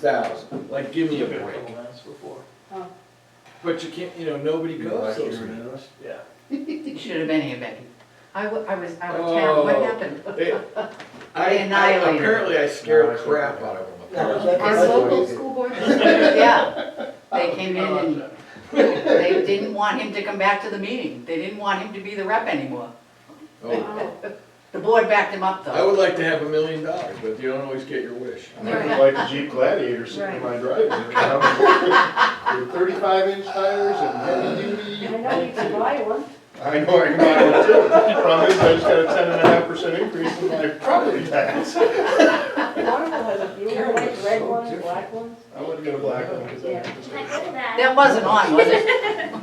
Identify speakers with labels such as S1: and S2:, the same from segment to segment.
S1: 6,000, like, give me a break.
S2: Oh.
S1: But you can't, nobody goes those meetings.
S3: Yeah.
S4: You should have been here, Becky. I was out of town, what happened? Annihilated.
S1: Apparently I scared crap out of them.
S4: Our local school board, yeah, they came in and they didn't want him to come back to the meeting. They didn't want him to be the rep anymore.
S1: Oh,
S4: The board backed him up
S1: I
S4: though.
S1: would like to have $1 million, but you don't always get your wish.
S3: I like a Jeep Gladiator sitting in my driveway. With 35-inch tires and heavy duty.
S2: I know you can buy one.
S3: I know I can buy one too. Problem is, I just got a 10.5% increase in my property tax.
S2: Waterville has a blue one, red one, black ones.
S3: I would get a black one because I just.
S4: That wasn't on, was it?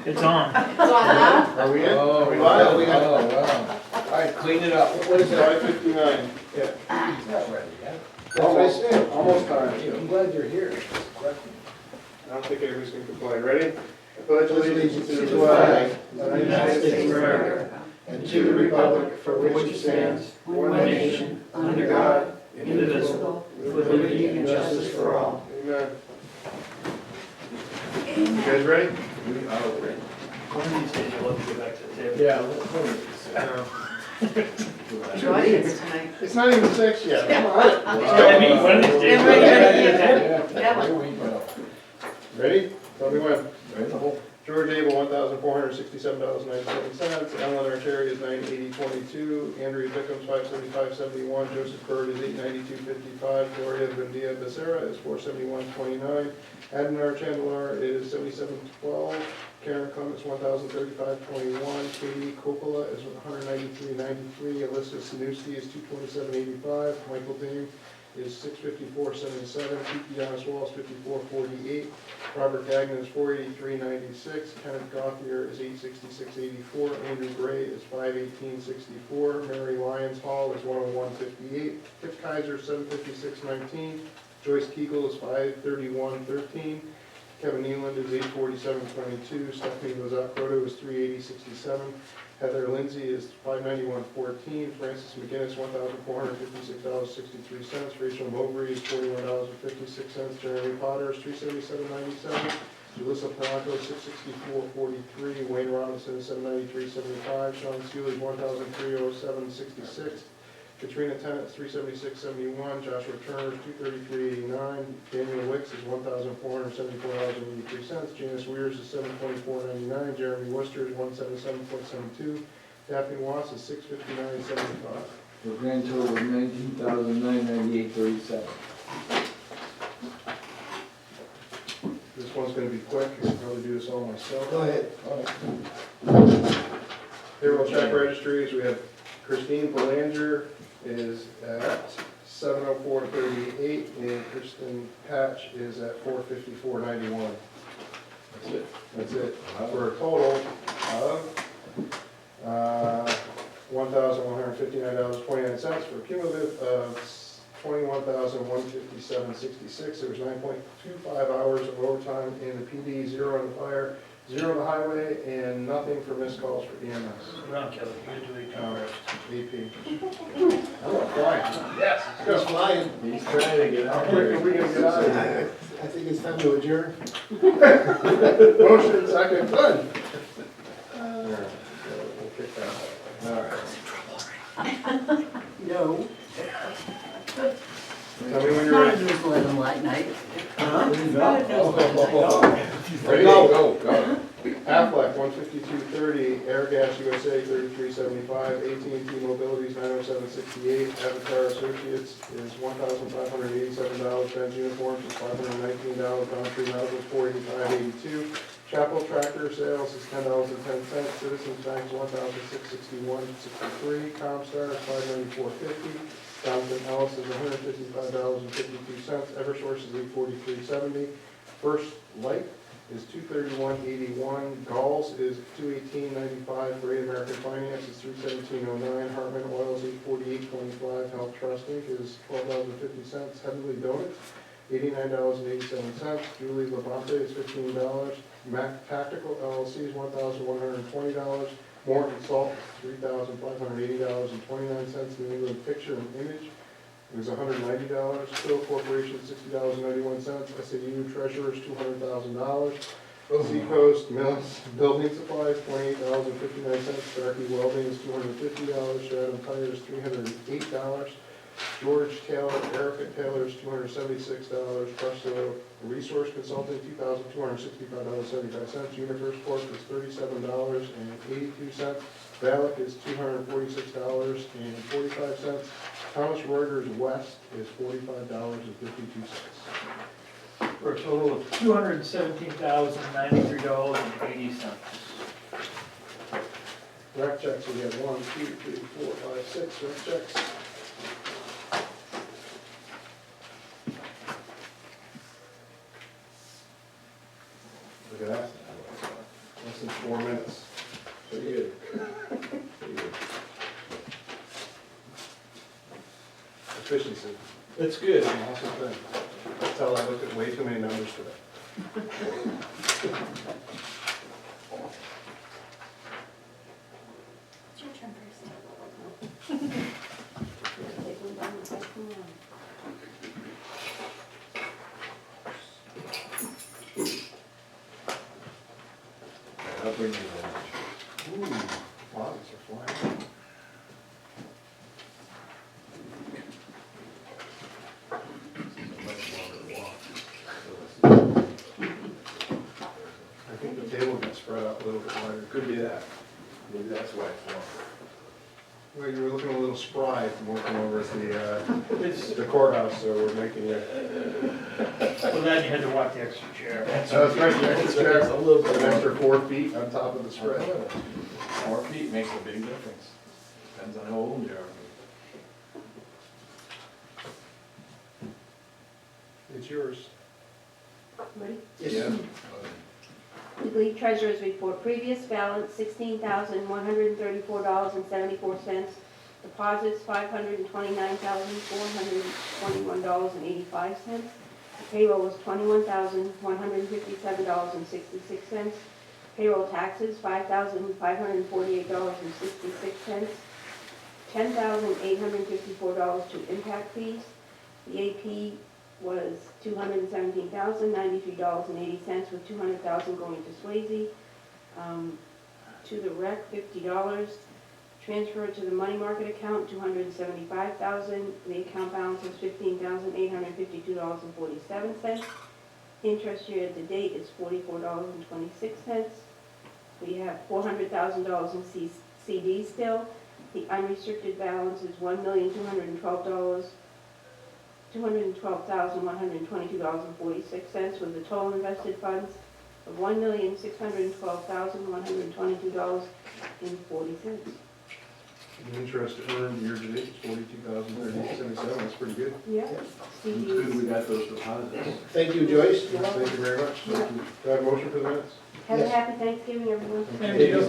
S5: It's on.
S4: It's on now?
S3: Are we in?
S1: Oh,
S3: Are we live?
S1: wow, wow. All right, clean it up.
S3: What is it? 5:59. Yeah.
S1: It's not ready yet.
S3: That's what I said. Almost time.
S1: I'm glad you're here.
S3: I don't think anybody's gonna complain. Ready? I pledge allegiance to the flag of the United States of America and to the republic for which it stands, one nation, under God, indivisible, with liberty and justice for all. Amen. You guys ready?
S1: We are ready.
S5: One of these days I'll love to get back to the table.
S1: Yeah, let's
S4: Good audience tonight.
S3: It's not even 6 yet. Come on.
S5: I mean, one of these days.
S4: Yeah, right,
S5: I'll
S4: yeah.
S5: get
S1: Here we go.
S3: Ready? Tell me when.
S1: Ready?
S3: George Abel, $1,467.97. Ellen Arteri is $980.22. Andrea Bickham's $575.71. Joseph Bird is $892.55. Gloria Vendia Becerra is $471.29. Admiral Chandelar is $77.12. Karen Clements, $1,035.21. Katie Coppola is $193.93. Alyssa Sanusi is $227.85. Michael Dean is $654.77. Kiki Oswald is $54.48. Robert Gagnon is $483.96. Kenneth Gothier is $866.84. Andrew Gray is $518.64. Mary Lyons Hall is $101.58. Kip Kaiser $756.19. Joyce Kegel is $531.13. Kevin Nealon is $847.22. Stephanie Lozat-Proto is $380.67. Heather Lindsay is $591.14. Francis McGinnis, $1,456.63. Rachel Mowbray is $41.56. Jeremy Potter is $377.97. Julissa Polanco is $664.43. Wayne Robinson is $793.75. Sean Seeley is $1,307.66. Katrina Tennant is $376.71. Joshua Turner is $233.89. Daniel Wicks is $1,474.83. Janice Weirs is $724.99. Jeremy Worcester is $177.72. Daphne Watts is $659.75.
S1: For a grand total of $19,998.37.
S3: This one's going to be quick. I can probably do this all myself.
S1: Go ahead.
S3: Payroll check registries, we have Christine Belanger is at $704.38, and Kristen Patch is at $454.91.
S1: That's it.
S3: That's it. For a total of $1,159.29 for a cumulative of $21,157.66. There was 9.25 hours of overtime in the PD, 0 on the fire, 0 on the highway, and nothing for missed calls for EMS.
S5: Around Kelly, you do the contrast.
S3: VP. Hello, flying. Yes.
S6: He's flying.
S1: He's trying to get
S3: How
S1: out
S3: quick are
S1: here.
S3: we gonna get out of here?
S6: I think it's time to adjourn.
S3: Motion second, good. We'll kick that out. All right.
S4: No.
S3: Tell me when you're
S4: Not a
S3: ready.
S4: newsletter like night.
S1: Huh?
S4: Not a newsletter.
S3: Ready?
S1: Go, go.
S3: Aflac, $152.30, Airgas USA, $33.75, AT&T Mobility's $907.68, Avatar Associates is $1,587, Ben's Uniforms is $519, Boundary Medical is $485.82, Chapel Tractor Sales is $10.10, Citizens Bank is $1,661.63, Comstar is $594.50, Johnson Ellis is $155.52, Eversource is $843.70, First Light is $231.81. Galls is $218.95. Great American Finance is $317.09. Hartman Oil is $848.25. Health Trust Inc. is $12.50. Heavenly Donuts, $89.87. Julie Labonte is $15. Mac Tactical LLC is $1,120. Morton Salt is $3,580.29. New England Picture and Image is $190. Still Corporation, $60.91. SAU Treasurers, $200,000. Seacoast Mills Building Supplies, $28.59. Starkey Welding is $250. Stratum Tires, $308. George Taylor, Erica Taylor is $276. Presto Resource Consulting, $2,265.75. Universe Corp is $37.82. Valak is $246.45. Thomas Reuters West is $45.52.
S5: For a total of $217,093.80.
S3: Rec checks, we have 1, 2, 3, 4, 5, 6 rec checks. Look at that. Less than 4 minutes.
S1: Pretty good. Pretty good.
S3: Efficiency.
S1: That's good.
S3: An awesome thing. That's how I looked at way too many numbers today.
S2: It's your turn first. Take one down the second one.
S1: I'll bring you that.
S3: Ooh, wow, these are flying.
S1: Much longer walk.
S3: I think the table got spread out a little bit wider.
S1: Could be that. Maybe that's why it's longer.
S3: Well, you were looking a little spry from working over at
S5: It's,
S3: the courthouse, so we're making it.
S5: well, then you had to walk the extra chair.
S3: That's right, the extra chair,
S1: A little bit.
S3: an extra 4 feet on top of the spread.
S1: 4 feet makes a big difference. Depends on how old you are.
S3: It's yours.
S2: Ready?
S3: Yeah.
S2: The League Treasurer's Report, previous balance $16,134.74. Deposits $529,421.85. Payroll was $21,157.66. Payroll taxes $5,548.66. $10,854 to impact fees. The AP was $217,093.80, with $200,000 going to Swayze. To the rec, $50. Transfer to the money market account, $275,000. The account balance is $15,852.47. Interest year to date is $44.26. We have $400,000 in CDs still. The unrestricted balance is $212,122.46, with the total invested funds of $1,612,122.40.
S3: The interest earned year to date is $42,077, that's pretty good.
S2: Yeah.
S1: It's good we got those deposits.
S6: Thank you, Joyce.
S3: Thank you very much. Do I have a motion for the minutes?
S2: Have a
S6: Yes.
S2: happy Thanksgiving, everyone.
S5: Thank you.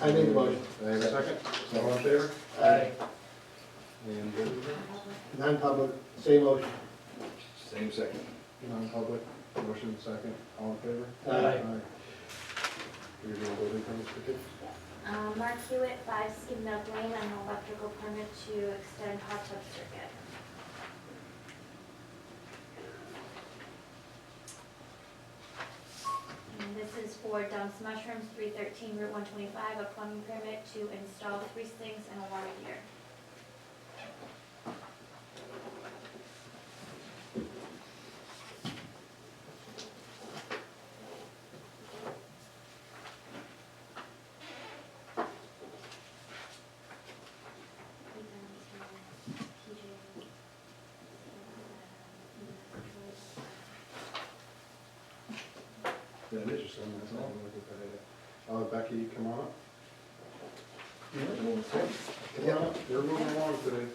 S6: I make a motion.
S3: I have a second. All in favor?
S5: Aye.
S3: And
S6: Non-public, same motion.
S1: Same second.
S3: non-public, motion second. All in favor?
S6: Aye.
S3: You're doing building permits for kids?
S7: Mark Hewitt, 5 Skim Milk Lane, an electrical permit to extend hot tub circuit. And this is for Dump's Mushrooms, 313 Route 125, a plumbing permit to install 3 sinks and a water heater.
S3: That is your son, that's all. Becky, come on up. Come on up, you're moving along today.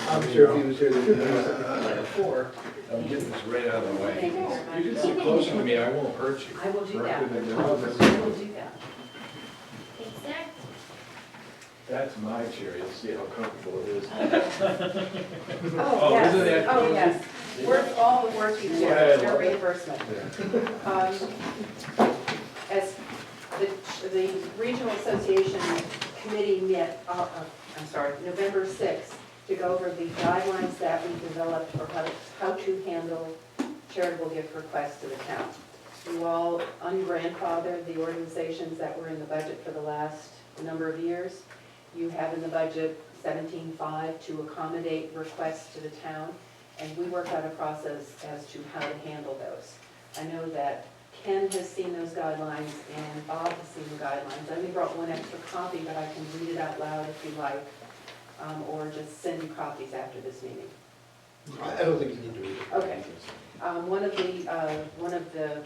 S6: I'm sure if he was here,
S1: Before, I'm getting this right out of the way. You can sit closer to me, I won't hurt you.
S4: I will do that.
S3: Corrected again.
S4: I will do that.
S7: Thanks, sir.
S1: That's my chair, you'll see how comfortable it is.
S8: Oh,
S1: isn't it?
S8: yes, oh, yes. Work, all the work you do,
S1: Yeah, I
S8: no
S1: love it.
S8: reimbursement. As the Regional Association committee met, November 6th, to go over the guidelines that we developed for how to handle charitable gift requests to the town. You all ungrandfathered the organizations that were in the budget for the last number of years. You have in the budget 17.5 to accommodate requests to the town, and we worked out a process as to how to handle those. I know that Ken has seen those guidelines and Bob has seen the guidelines. I only brought one extra copy, but I can read it out loud if you like, or just send you copies after this meeting.
S6: I don't think you need to read it.
S8: Okay. One of the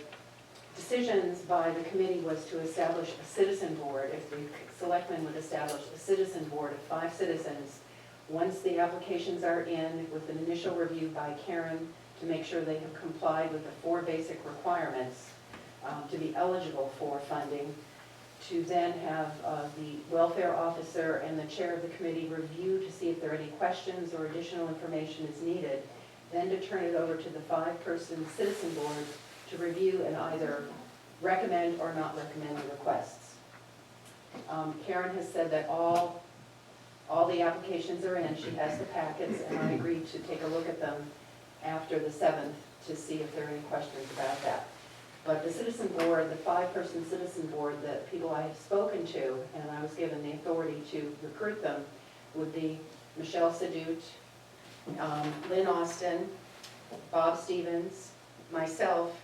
S8: decisions by the committee was to establish a citizen board. If the selectmen would establish a citizen board of 5 citizens, once the applications are in with an initial review by Karen to make sure they have complied with the 4 basic requirements to be eligible for funding, to then have the welfare officer and the chair of the committee review to see if there are any questions or additional information is needed, then to turn it over to the 5-person citizen board to review and either recommend or not recommend the requests. Karen has said that all the applications are in, she has the packets, and I agreed to take a look at them after the 7th to see if there are any questions about that. But the citizen board, the 5-person citizen board, the people I have spoken to, and I was given the authority to recruit them, would be Michelle Sadut, Lynn Austin, Bob Stevens, myself.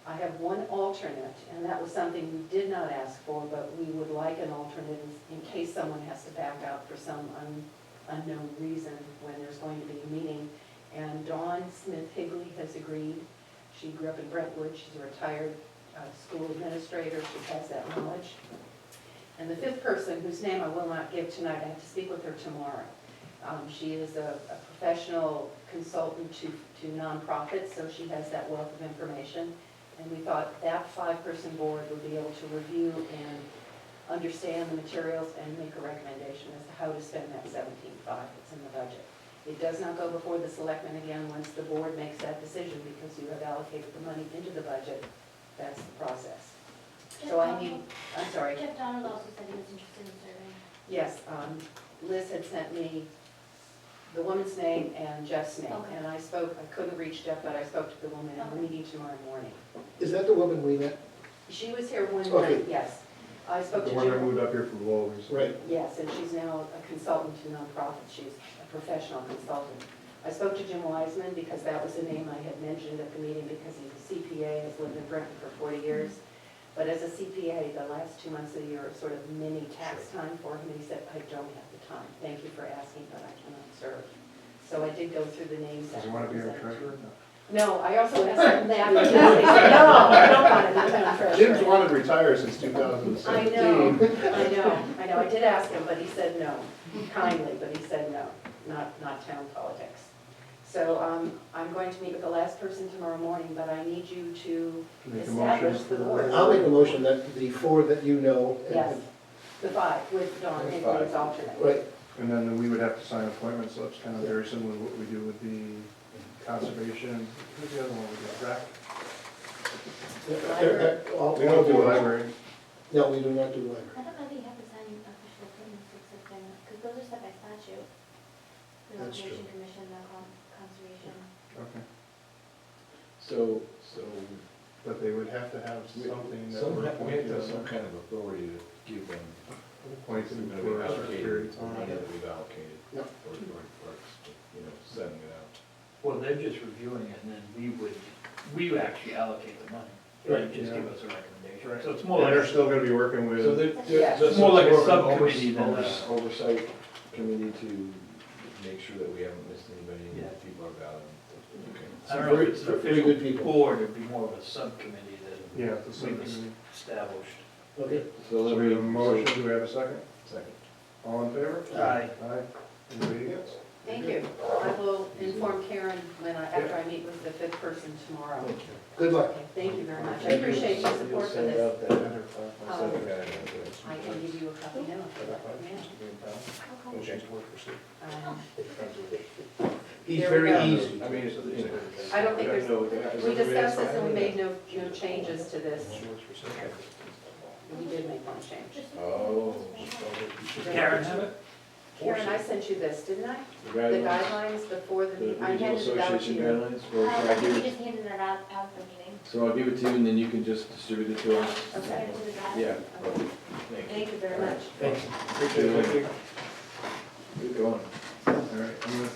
S8: I have one alternate, and that was something we did not ask for, but we would like an alternate in case someone has to back out for some unknown reason when there's going to be a meeting. And Dawn Smith-Higley has agreed. She grew up in Brentwood. She's a retired school administrator. She has that knowledge. And the 5th person, whose name I will not give tonight, I have to speak with her tomorrow. She is a professional consultant to nonprofits, so she has that wealth of information. And we thought that 5-person board would be able to review and understand the materials and make a recommendation as to how to spend that 17.5 that's in the budget. It does not go before the selectmen again once the board makes that decision, because you have allocated the money into the budget. That's the process. So I need, I'm sorry.
S7: Jeff Donald also said he was interested in serving.
S8: Yes, Liz had sent me the woman's name and Jeff's name.
S7: Okay.
S8: And I couldn't reach Jeff, but I spoke to the woman at the meeting tomorrow morning.
S6: Is that the woman we met?
S8: She was here one
S6: Okay.
S8: night, yes. I spoke to
S3: The one that
S8: Jim.
S3: moved up here from Lowell recently.
S6: Right.
S8: Yes, and she's now a consultant to nonprofits. She's a professional consultant. I spoke to Jim Wiseman because that was the name I had mentioned at the meeting, because he's a CPA, has lived in Brentwood for 40 years. But as a CPA, the last 2 months of the year are sort of mini tax time for him. He said, I don't have the time. Thank you for asking, but I cannot serve. So I did go through the names.
S3: Does he want to be our treasurer?
S8: No, I also asked him that, but he said, no, I don't want to be town treasurer.
S3: Jim's wanted to retire since 2017.
S8: I know. I did ask him, but he said no, kindly, but he said no, not town politics. So I'm going to meet with the last person tomorrow morning, but I need you to
S3: Make a
S8: establish
S3: motion
S8: the
S3: for-
S8: board.
S6: I'll make a motion that the 4 that you know.
S8: Yes, the 5 with Dawn
S1: With
S8: Higley
S1: 5.
S8: as alternate.
S6: Right.
S3: And then we would have to sign appointment slips, kind of very similar to what we do with the conservation. Who's the other one we do? Rec? We don't do library.
S6: No, we do not do library.
S7: I don't know if you have to sign official appointments except then, because those are set by statute. The
S6: That's true.
S7: Recreation Commission, the Conservation.
S3: Okay.
S1: So,
S3: But they would have to have something that
S1: we
S3: we're
S1: have to
S3: appointed
S1: have some kind of authority to give them
S3: appointed
S1: some kind
S3: for
S1: of
S3: a certain period
S1: allocated,
S3: of
S1: money
S3: time.
S1: that we've allocated,
S6: Yep.
S1: or, sending it out.
S5: Well, they're just reviewing it, and then we actually allocate the money. They just give us a recommendation.
S3: Right.
S5: So it's more
S3: And they're
S5: like,
S3: still gonna be working with.
S1: So
S8: Yeah.
S1: there's
S5: More like a
S1: of an
S5: subcommittee than
S1: oversight committee to make sure that we haven't missed anybody and
S5: Yeah.
S1: that people are valid. Okay.
S5: I don't know if it's an
S6: Very good
S5: official
S6: people.
S5: board, it'd be more of a subcommittee that
S3: Yeah, the
S5: we've
S3: subcommittee.
S5: established.
S6: Okay.
S1: So
S3: So
S1: let
S3: we
S1: me,
S3: have a motion, do we have a second?
S1: second.
S3: All in favor?
S5: Aye.
S3: Aye. Anybody against?
S8: Thank you. I will inform Karen after I meet with the 5th person tomorrow.
S1: Thank you.
S6: Good luck.
S8: Okay, thank you very much. I appreciate your support for this.
S3: Send her five,
S8: Um,
S3: send her
S8: I can give you a copy now if you'd like.
S7: Okay.
S6: He's
S8: There we
S6: very
S8: go.
S6: easy.
S1: I mean,
S8: I don't think there's, we discussed this and we made no changes to this. We did make one change.
S7: Just-
S1: Oh.
S5: Does Karen have it?
S8: Karen, I sent you this, didn't I?
S1: The
S8: The guidelines before the,
S1: the
S8: I
S1: regional
S8: handed it out to
S1: association
S8: you.
S1: guidelines, or should
S7: I
S1: I
S7: think
S1: give
S7: we
S1: it?
S7: just handed it out at the meeting.
S1: So I'll give it to you and then you can just distribute it to us?
S7: Just
S8: Okay.
S7: hand it to the guy.
S1: Yeah.
S8: Okay.
S1: Thank you.
S8: Thank you very much.
S6: Thanks.
S3: Appreciate it, thank you.
S1: Good going.
S3: All right, I'm gonna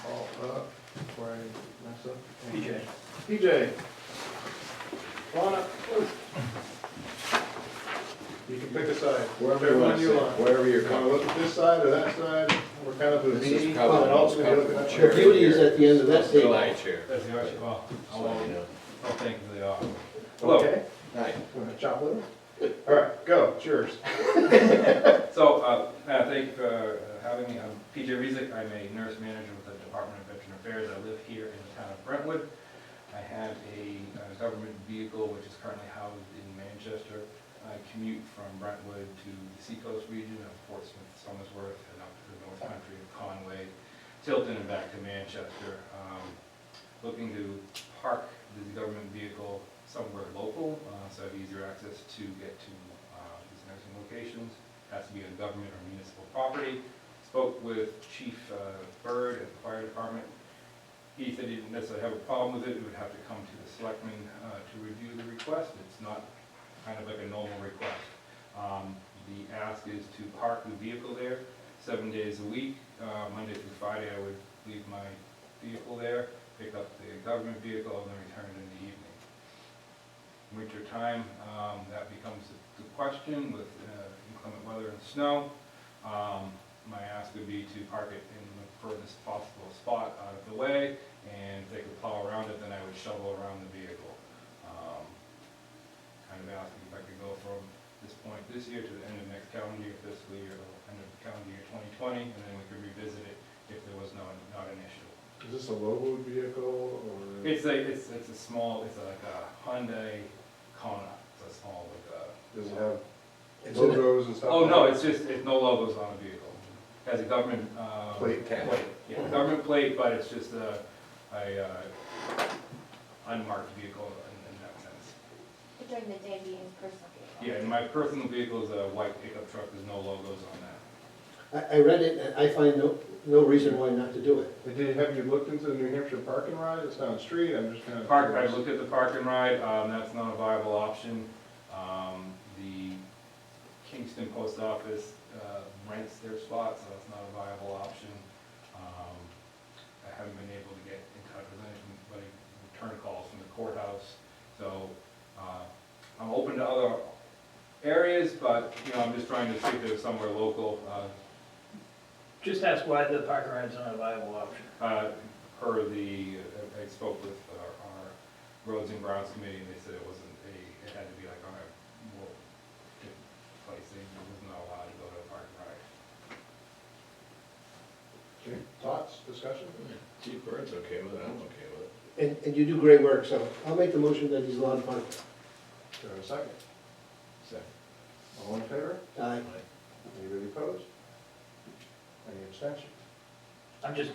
S3: call up before I mess up.
S5: PJ.
S3: PJ. Come on up. You can pick a side.
S1: Wherever you want to sit,
S3: want.
S1: wherever you're
S3: You wanna
S1: comfortable.
S3: look at this side or that side? We're kind of a
S1: This is
S3: V,
S1: probably
S3: and
S1: the most
S3: ultimately looking at.
S1: comfortable
S6: The beauty is at the end of that
S1: Still
S6: table.
S1: high chair.
S9: That's the arch, well,
S1: So, you know.
S9: I'll thank you for the offer. Hello.
S3: Okay,
S1: Hi.
S3: wanna chop liver? All right, go, it's yours.
S9: So, thank you for having me. I'm PJ Rezick. I'm a nurse manager with the Department of Veteran Affairs. I live here in the town of Brentwood. I have a government vehicle which is currently housed in Manchester. I commute from Brentwood to the seacoast region of Portsmouth, Somersworth, and up to the North Country of Conway, Tilton, and back to Manchester. Looking to park the government vehicle somewhere local, so I have easier access to get to these nursing locations. Has to be on government or municipal property. Spoke with Chief Bird at the fire department. He said he didn't necessarily have a problem with it. It would have to come to the selectmen to review the request. It's not kind of like a normal request. The ask is to park the vehicle there 7 days a week. Monday through Friday, I would leave my vehicle there, pick up the government vehicle, and then return it in the evening. Winter time, that becomes the question with inclement weather and snow. My ask would be to park it in the furthest possible spot out of the way, and if they could plow around it, then I would shovel around the vehicle. Kind of asking if I could go from this point this year to the end of next calendar year, fiscal year, or end of calendar year 2020, and then we could revisit it if there was not an issue.
S3: Is this a logo vehicle or?
S9: It's a small, it's like a Hyundai Kona. It's a small,
S3: Does it have
S6: It's in it.
S3: logos and stuff?
S9: oh,
S3: like
S9: no,
S3: that?
S9: it's no logos on the vehicle. It has a government,
S3: Plate.
S9: plate. Yeah, government plate, but it's just a unmarked vehicle in that sense.
S7: But during the day, being personal vehicle.
S9: Yeah, and my personal vehicle is a white pickup truck. There's no logos on that.
S6: I read it, and I find no reason why not to do it.
S3: Have you looked into the New Hampshire park and ride? It's down the street, I'm just kind of.
S9: Park, I looked at the park and ride, that's not a viable option. The Kingston Post Office rents their spot, so it's not a viable option. I haven't been able to get in touch with anybody, return calls from the courthouse. So, I'm open to other areas, but, I'm just trying to see if there's somewhere local.
S5: Just ask why the park and ride's not a viable option.
S9: I spoke with our Roads and Grounds Committee, and they said it wasn't it had to be like on a more different place. It was not allowed to go to a park and ride.
S3: Okay, thoughts, discussion?
S1: Chief Bird's okay with it, I'm okay with it.
S6: And you do great work, so I'll make the motion that he's allowed to park.
S3: Do I have a second?
S1: Second.
S3: All in favor?
S6: Aye.
S3: Anybody opposed? Any abstentions?
S5: I'm just,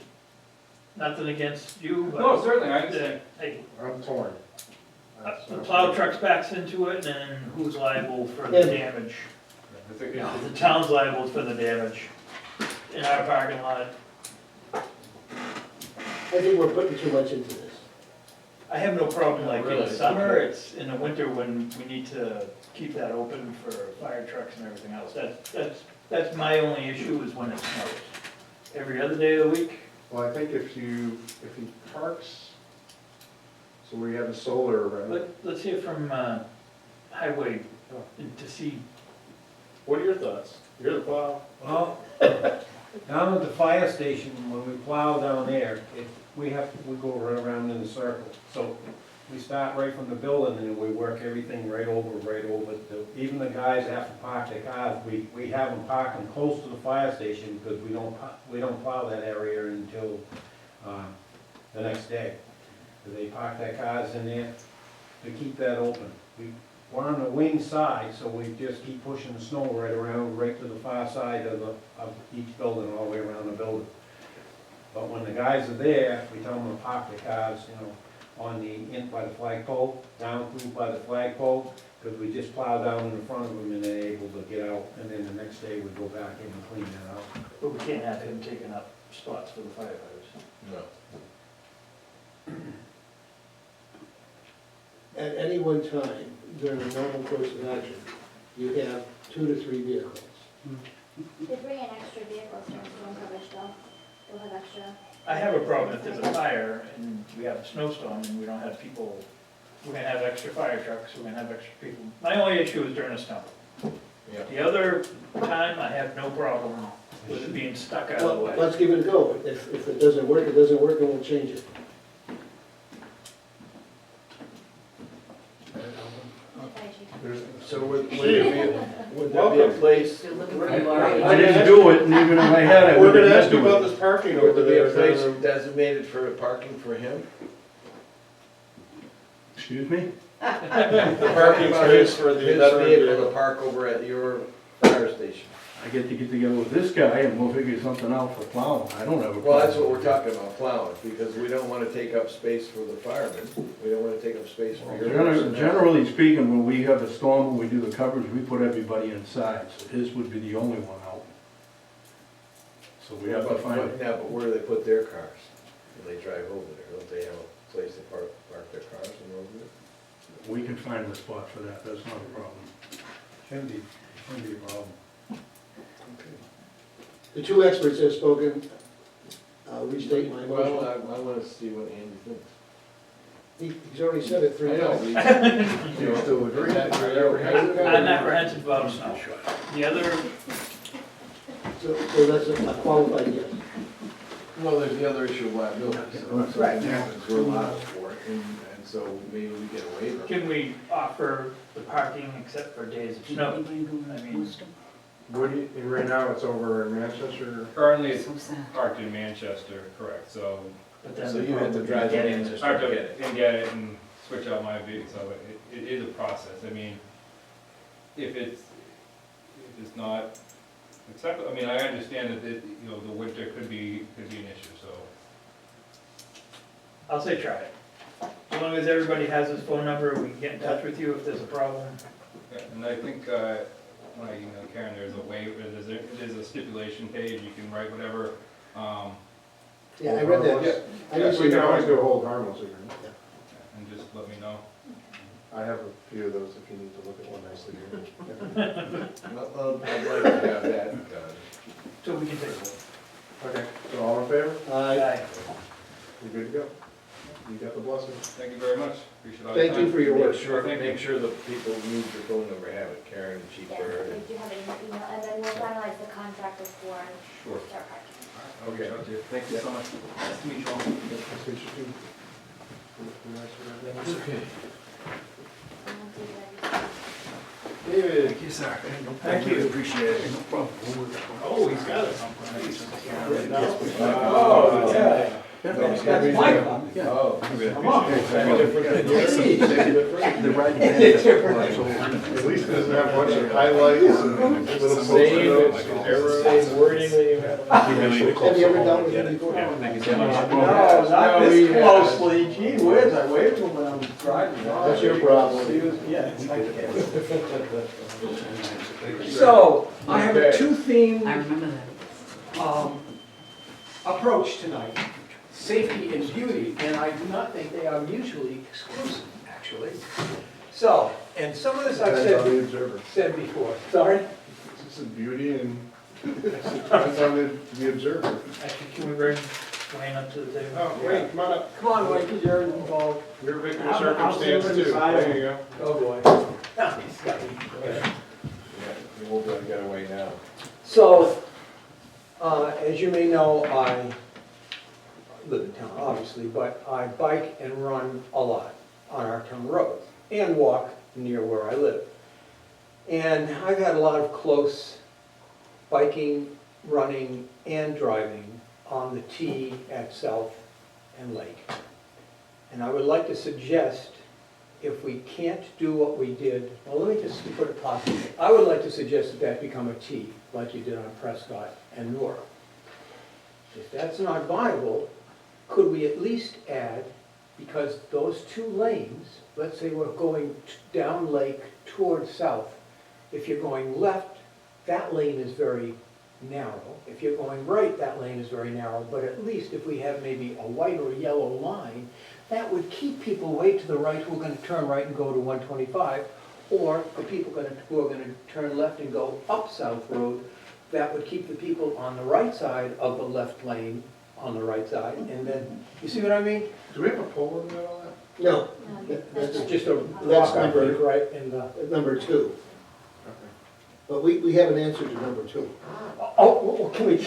S5: nothing against you, but.
S9: No, certainly, I understand.
S5: Hey,
S3: I'm torn.
S5: the plow truck's backs into it, and then who's liable for the
S6: Yeah.
S5: damage?
S9: It's a-
S5: The town's liable for the damage in our parking lot.
S6: I think we're putting too much into this.
S5: I have no problem like in
S1: Really,
S5: the
S1: it's
S5: summer,
S1: okay.
S5: it's in the winter when we need to keep that open for fire trucks and everything else. That's my only issue is when it snows. Every other day of the week,
S3: Well, I think if he parks, so we have the solar around.
S5: let's hear from Highway to see.
S3: What are your thoughts? You're the plow.
S10: Well, down at the fire station, when we plow down there, we go right around in a circle. So we start right from the building and we work everything right over. Even the guys have to park their cars, we have them parking close to the fire station because we don't plow that area until the next day. They park their cars in there to keep that open. We're on the wing side, so we just keep pushing the snow right around, right to the far side of each building, all the way around the building. But when the guys are there, we tell them to park their cars, on the, in by the flagpole, down through by the flagpole, Because we just plow down in front of them and they're able to get out, and then the next day we go back in and clean that out.
S5: But we can't have him taking up spots for the firefighters.
S9: No.
S6: At any one time, during a normal course of action, you have 2 to 3 vehicles.
S7: They bring in extra vehicles during storm coverage though. They'll have extra.
S5: I have a problem if there's a fire and we have a snowstorm and we don't have people, we're gonna have extra fire trucks, we're gonna have extra people. My only issue is during a snow.
S9: Yeah.
S5: The other time, I have no problem with it being stuck out of the
S6: Well,
S5: way.
S6: let's give it a go. If it doesn't work, it doesn't work, and we'll change it.
S1: So would
S3: Steve.
S1: there be a place,
S4: You're looking for Laurie.
S1: I didn't do it, and even if I had, I
S3: We're
S1: wouldn't
S3: gonna
S1: have
S3: ask you
S1: to
S3: about
S1: do it.
S3: this parking
S1: Would
S3: over
S1: there be
S3: there.
S1: a place designated for parking for him? Excuse me?
S3: The parking space for the
S1: His
S3: veteran
S1: vehicle to
S3: vehicle.
S1: park over at your fire station.
S11: I get to get together with this guy and we'll figure something out for plowing. I don't have a problem.
S1: Well, that's what we're talking about, plowing, because we don't wanna take up space for the firemen. We don't wanna take up space for your.
S11: Generally speaking, when we have a storm, when we do the coverage, we put everybody inside, so his would be the only one out. So we have to find it.
S1: Yeah, but where do they put their cars when they drive over there? Don't they have a place to park their cars and over there?
S11: We can find a spot for that, that's not a problem. Shouldn't be a problem.
S6: The 2 experts have spoken. Restate my
S1: Well,
S6: motion.
S1: I wanna see what Andy thinks.
S6: He's already said it 3
S1: I know,
S6: times.
S1: you still agree?
S5: I'm apprehensive about snow. The other,
S6: So that's a qualified yes.
S1: Well, there's the other issue of liability, so if
S6: Right.
S1: something happens, we're liable for it, and so maybe we get a waiver.
S5: can we offer the parking except for days of snow? I mean,
S3: What do you, and right now it's over in Manchester?
S9: Currently, it's
S4: So sad.
S9: parked in Manchester, correct, so
S5: but then.
S1: So you have to drive
S5: Get
S1: to
S5: it.
S1: Manchester
S9: hard
S1: to
S9: to
S1: get it.
S9: and get it and switch out my vehicle, so it is a process. I mean, if it's not acceptable, I mean, I understand that, you know, the winter could be an issue, so.
S5: I'll say try it. As long as everybody has his phone number, we can get in touch with you if there's a problem.
S9: Yeah, and I think, when I emailed Karen, there's a waiver, there's a stipulation page, you can write whatever,
S6: Yeah, I read that. I
S3: Yes,
S6: didn't
S3: we
S6: see
S3: can always
S6: that.
S3: do a hold harmless agreement.
S9: and just let me know.
S3: I have a few of those if you need to look at one nicely here.
S1: I'd like to have that done.
S5: So we can take a look.
S3: Okay, so all in favor?
S5: Aye.
S3: You're good to go. You got the blessing.
S9: Thank you very much, appreciate all your
S6: Thank
S9: time.
S6: you for your work.
S1: Make sure the people who need your phone number have it, Karen, Chief
S7: Yes,
S1: Bird.
S7: we do have it in the email, and then we'll finalize the contract before we
S9: Sure.
S7: start parking.
S9: I'll reach out to you. Thank you so much. Nice to meet you all.
S3: Nice to meet you too.
S1: Okay.
S7: And we'll do that.
S3: David.
S1: Thank you, sir.
S5: Thank you.
S1: Appreciate it. No problem.
S3: Oh, he's got it.
S1: Oh,
S3: yeah.
S6: That's my problem.
S1: Oh.
S6: Come on.
S11: The right
S3: At least it doesn't have a bunch of highlights and little
S1: Same wording that you have.
S6: Have you ever dealt with it before?
S1: Thank you so much.
S6: No,
S1: not this
S6: closely. Gee whiz, I waved to him when I was driving. That's your problem.
S1: Yeah.
S12: So, I have a
S1: Okay.
S12: two-themed
S4: I remember that.
S12: approach tonight, safety and beauty, and I do not think they are mutually exclusive, actually. So, and some of this I've
S3: Depends on the observer.
S12: said before, sorry?
S3: This is beauty and depends on the observer.
S5: Actually, can we bring Wayne up to the table?
S3: Oh, wait, come on up.
S12: Come on, Mike, you're involved.
S3: You're a victim of
S12: I'll
S3: circumstance
S12: sit on
S3: too.
S12: the side.
S3: There you go.
S12: Oh, boy. He's got me.
S1: Yeah, you won't be able to get away now.
S12: So, as you may know, I live in town, obviously, but I bike and run a lot on our town roads and walk near where I live. And I've had a lot of close biking, running, and driving on the T at South and Lake. And I would like to suggest, if we can't do what we did, well, let me just put it possibly. I would like to suggest that that become a T, like you did on Prescott and Nora. If that's not viable, could we at least add because those two lanes, let's say we're going down lake towards south. If you're going left, that lane is very narrow. If you're going right, that lane is very narrow, but at least if we have maybe a white or a yellow line, that would keep people way to the right who are gonna turn right and go to 125, or the people who are gonna turn left and go up South Road, that would keep the people on the right side of the left lane on the right side, and then, you see what I mean?
S3: Do we have a pole in the middle of that?
S6: No,
S12: It's just a
S6: That's
S12: rock, I
S6: number-
S12: think, right, and,
S6: number two.
S3: Okay.
S6: But we have an answer to number two.
S12: oh, can we?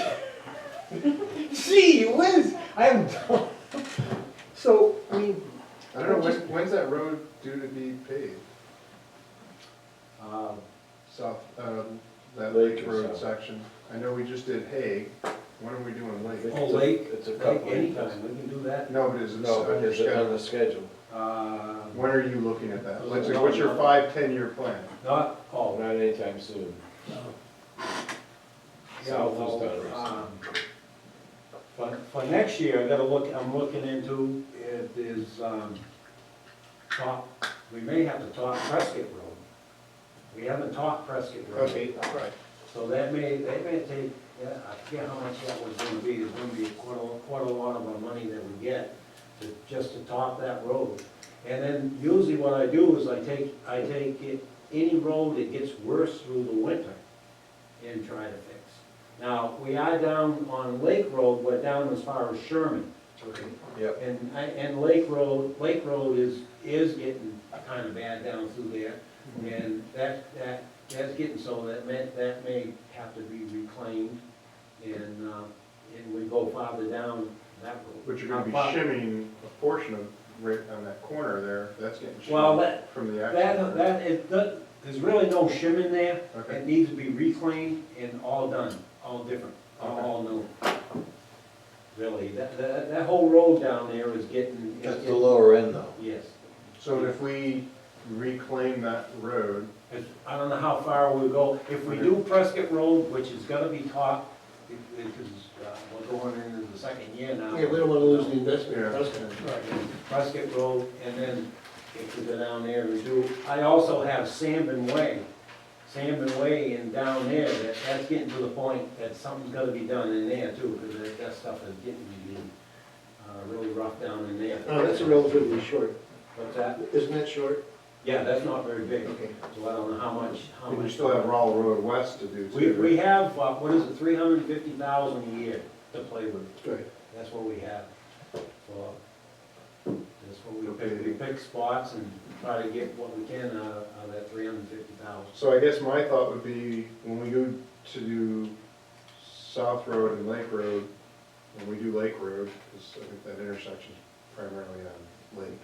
S12: Gee whiz, I haven't done. So, I mean,
S3: I don't know, when's that road due to be paved? South, that
S1: Lake
S3: Lake
S1: and
S3: Road
S1: South.
S3: section. I know we just did Hague. When are we doing Lake?
S10: Oh, Lake,
S1: It's a
S10: Lake,
S1: couple.
S10: anytime, we can do that.
S3: No, but is it
S1: No, but
S3: on your
S1: is it on
S3: schedule?
S1: the schedule?
S3: When are you looking at that? Let's say,
S10: No,
S3: what's your
S10: no.
S3: 5-10-year plan?
S10: Not,
S1: Oh, not anytime soon.
S10: yeah,
S1: South is
S10: well,
S1: done recently.
S10: for next year, I'm looking into, we may have to talk Prescott Road. We haven't talked Prescott Road.
S3: Okay, all right.
S10: So that may take, yeah, I forget how much that was gonna be, it's gonna be quite a lot of our money that we get just to top that road. And then usually what I do is I take it, any road that gets worse through the winter and try to fix. Now, we are down on Lake Road, we're down as far as Sherman.
S6: Okay.
S1: Yep.
S10: And Lake Road is getting kind of bad down through there. And that's getting so that may have to be reclaimed and we go farther down that road.
S3: But you're gonna be shimming a portion of, right on that corner there, that's getting
S10: Well,
S3: shimmed from the actual.
S10: there's really no shim in there.
S3: Okay.
S10: It needs to be reclaimed and all done, all different, all new. Really, that whole road down there is getting.
S1: That's the lower end though.
S10: Yes.
S3: So if we reclaim that road,
S10: I don't know how far we'll go. If we do Prescott Road, which is gonna be topped, because we're going into the second year now.
S6: Yeah, we don't wanna lose the investment.
S3: Yeah.
S6: That's gonna-
S10: Right, Prescott Road, and then if we go down there and do, I also have Sandman Way and down there, that's getting to the point that something's gotta be done in there too, because that stuff is getting really rough down in there.
S6: Oh, that's a relatively short,
S10: What's that?
S6: isn't that short?
S10: Yeah, that's not very big,
S6: Okay.
S10: so I don't know how much.
S3: and you still have Rowell Road West to do too.
S10: We have, what is it, 350,000 a year to play with.
S6: Right.
S10: That's what we have. That's what we pick spots and try to get what we can out of that 350,000.
S3: So I guess my thought would be, when we go to do South Road and Lake Road, when we do Lake Road, because I think that intersection is primarily on Lake.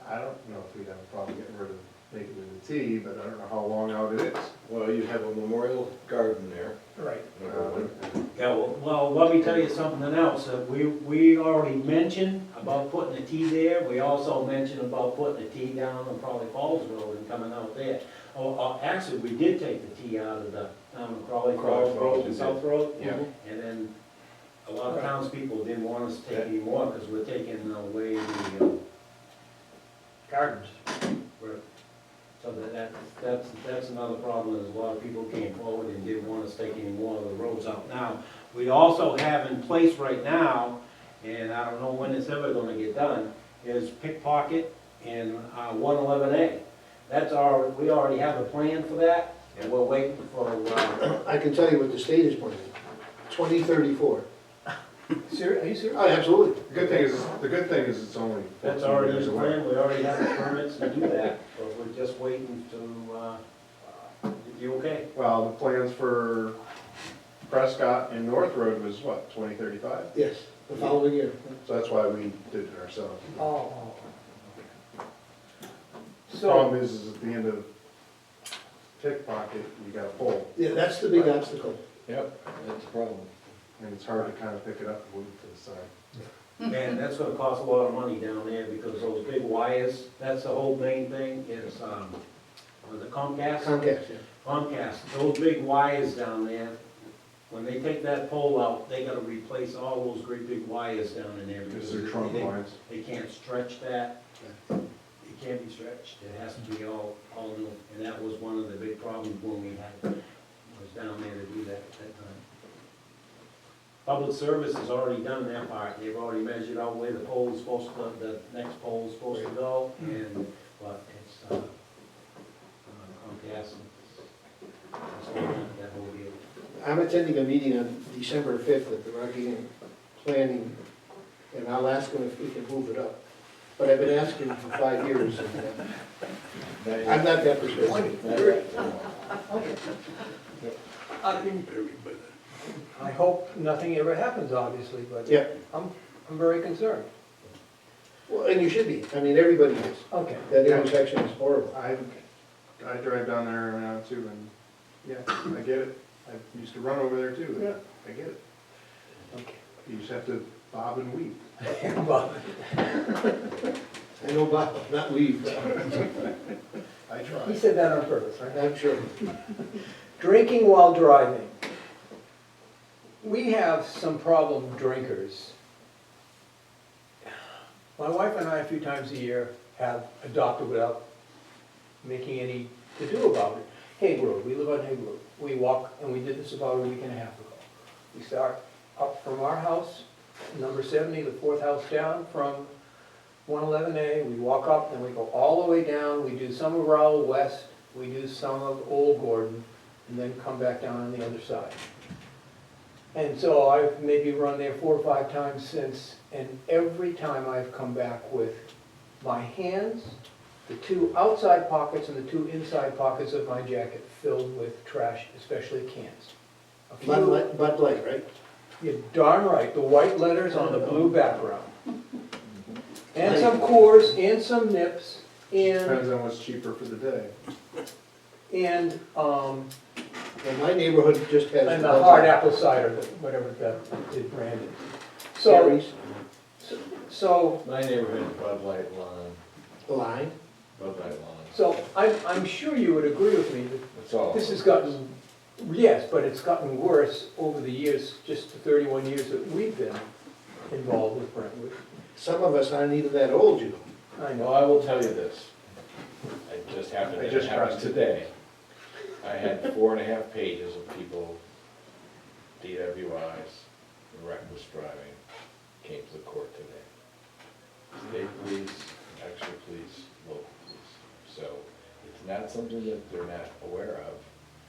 S3: I don't know if we'd have a problem getting rid of making it a T, but I don't know how long out it is.
S1: Well, you have a memorial garden there.
S12: right.
S1: Number one.
S10: Yeah, well, let me tell you something else. We already mentioned about putting a T there. We also mentioned about putting a T down on Crawley Falls Road and coming out there. Actually, we did take the T out of the, Crawley Falls Road and South Road.
S1: Yeah.
S10: And then a lot of townspeople didn't want us to take any more because we're taking away the gardens. So that's another problem, is a lot of people came forward and didn't want us to take any more of the roads out. Now, we also have in place right now, and I don't know when it's ever gonna get done, is pickpocket and 111A. We already have a plan for that, and we're waiting for,
S6: I can tell you what the state is planning, 2034.
S12: Are you serious?
S6: Oh, absolutely.
S3: The good thing is it's only
S10: that's
S3: 14
S10: already
S3: years
S10: in
S3: away.
S10: plan, we already have the permits to do that, but we're just waiting to, you okay?
S3: Well, the plans for Prescott and North Road was what, 2035?
S6: Yes, the following year.
S3: So that's why we did it ourselves.
S12: Oh.
S3: The
S12: So,
S3: problem is at the end of pickpocket, you got a pole,
S6: Yeah, that's the big obstacle.
S1: Yep, that's the problem.
S3: and it's hard to kind of pick it up and move it to the side.
S10: And that's gonna cost a lot of money down there because those big wires, that's the whole main thing is, was it Comcast?
S6: Comcast, yeah.
S10: Comcast, those big wires down there, when they take that pole out, they gotta replace all those great big wires down in there.
S3: Because they're trunk lines.
S10: They can't stretch that. It can't be stretched. It has to be all new. And that was one of the big problems when we had, was down there to do that at that time. Public Service has already done that part. They've already measured out where the pole is supposed to, the next pole is supposed to go, and, but it's, Comcast, that's that whole deal.
S6: I'm attending a meeting on December 5th at the Rockingham Planning, and I'll ask them if we can move it up. But I've been asking for 5 years, and I'm not that persuasive.
S12: I hope nothing ever happens, obviously, but
S6: Yeah,
S12: I'm very concerned.
S6: well, and you should be. I mean, everybody is.
S12: Okay.
S6: That intersection is horrible.
S3: I drive down there every now and too, and, yeah, I get it. I used to run over there too,
S6: Yeah.
S3: I get it.
S12: Okay.
S3: You just have to bob and weave.
S12: Well,
S6: I know Bob, not we've.
S3: I
S12: he
S3: try.
S12: said that on purpose, right?
S6: I'm sure.
S12: Drinking while driving. We have some problem drinkers. My wife and I, a few times a year, have adopted without making any to do about it. Hague Road, we live on Hague Road. We walk, and we did this about a week and a half ago. We start up from our house, number 70, the fourth house down from 111A. We walk up, and we go all the way down. We do some of Rowell West, we do some of Old Gordon, and then come back down on the other side. And so I've maybe run there 4 or 5 times since, and every time I've come back with my hands, the 2 outside pockets and the 2 inside pockets of my jacket filled with trash, especially cans. A few-
S6: Bud Light, right?
S12: You're darn right, the white letters on the blue background. And some Coors, and some Nips, and,
S3: Depends on what's cheaper for the day.
S12: and,
S6: And my neighborhood just has.
S12: and the hard apple cider, whatever that is branded. So,
S6: Cherries,
S12: so,
S1: My neighborhood, Bud Light Lawn,
S6: Line.
S1: Bud Light Lawn,
S12: so I'm sure you would agree with me that
S1: that's all.
S12: this has gotten, yes, but it's gotten worse over the years, just the 31 years that we've been involved with Brentwood.
S6: Some of us aren't even that old, you know.
S12: I
S1: Well,
S12: know.
S1: I will tell you this. It just happened,
S3: I
S1: it
S3: just
S1: happened
S3: crossed it.
S1: today. I had 4.5 pages of people, DWIs, reckless driving, came to the court today. State police, extra police, local police. So it's not something that they're not aware of.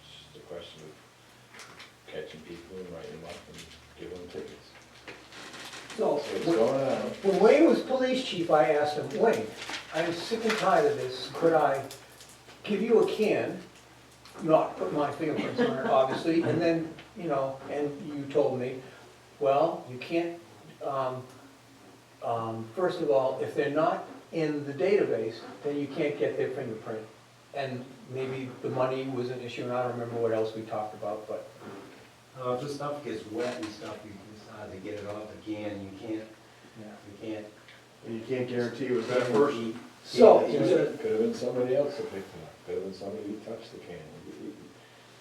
S1: It's just a question of catching people and writing them up and giving them tickets.
S12: So,
S1: So it's going on.
S12: when Wayne was police chief, I asked him, Wayne, I'm sick and tired of this, could I give you a can, not put my fingerprints on it, obviously, and then, you know, and you told me, well, you can't, first of all, if they're not in the database, then you can't get their fingerprint. And maybe the money was an issue, and I don't remember what else we talked about, but,
S10: If the stuff gets wet and stuff, you can decide to get it off the can, you can't, you can't.
S3: And you can't guarantee it was that person.
S12: so,
S1: Could have been somebody else that picked it up, could have been somebody who touched the can.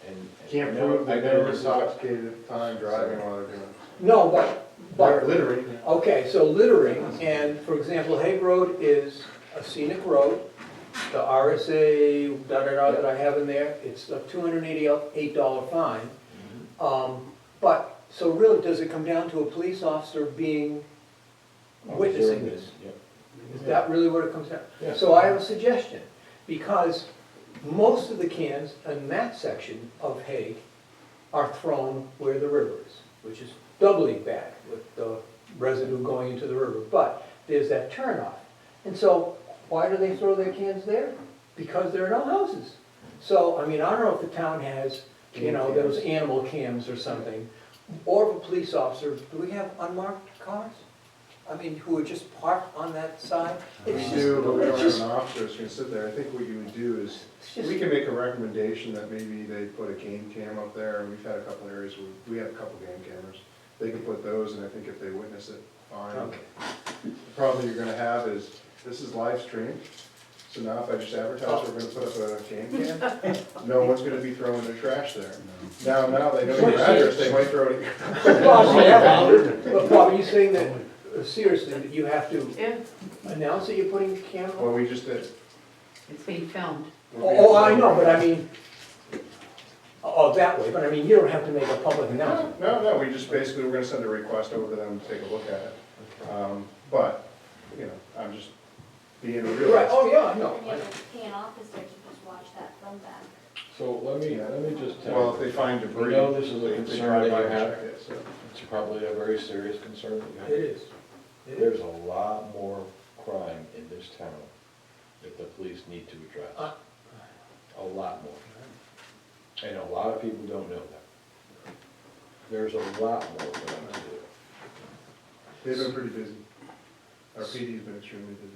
S1: And
S3: Can't
S1: I know-
S3: prove that
S1: I
S3: they
S1: know
S3: were
S1: this is a-
S3: intoxicated at the time driving while they're doing it.
S12: no, but,
S3: They're littering.
S12: okay, so littering, and for example, Hague Road is a scenic road. The RSA, da-da-da that I have in there, it's a $288 fine. But, so really, does it come down to a police officer being, witnessing this?
S1: Yep.
S12: Is that really what it comes down?
S1: Yeah.
S12: So I have a suggestion, because most of the cans in that section of Hague are thrown where the river is, which is doubly bad with the residue going into the river. But there's that turnoff. And so why do they throw their cans there? Because there are no houses. So, I mean, I don't know if the town has, you know, those animal cams or something, or if a police officer, do we have unmarked cars? I mean, who are just parked on that side?
S3: We
S12: It's
S3: do, but we don't have
S12: just-
S3: an officer that's gonna sit there. I think what you would do is,
S12: it's just-
S3: we can make a recommendation that maybe they put a game cam up there, and we've had a couple areas where we have a couple game cameras. They can put those, and I think if they witness it, fine.
S12: Okay.
S3: The problem you're gonna have is, this is live streamed, So now if I just advertise we're gonna put up a can, no one's gonna be throwing their trash there. Now they know your address, they might throw it.
S12: Bob, yeah, but Bob, are you saying that, seriously, that you have to
S4: Yeah,
S12: announce that you're putting the camera
S3: Well,
S12: on?
S3: we just did.
S4: it's being filmed.
S12: Oh, I know, but I mean, oh, that way, but I mean, you don't have to make a public announcement.
S3: No, we just basically, we're gonna send a request over to them to take a look at it. But, you know, I'm just being a
S12: Right,
S3: realist.
S12: oh, yeah, I know.
S7: And you have to pay an officer to just watch that film back.
S1: So let me just tell you.
S3: Well, if they find
S1: We
S3: debris.
S1: know this is a
S3: they
S1: concern
S3: drive
S1: that
S3: by
S1: you
S3: and
S1: have.
S3: check it, so.
S1: It's probably a very serious concern that you have.
S12: It is. It is.
S1: There's a lot more crime in this town that the police need to address. A lot more. And a lot of people don't know that. There's a lot more for them to do.
S3: They've been pretty busy. Our PD's been extremely busy.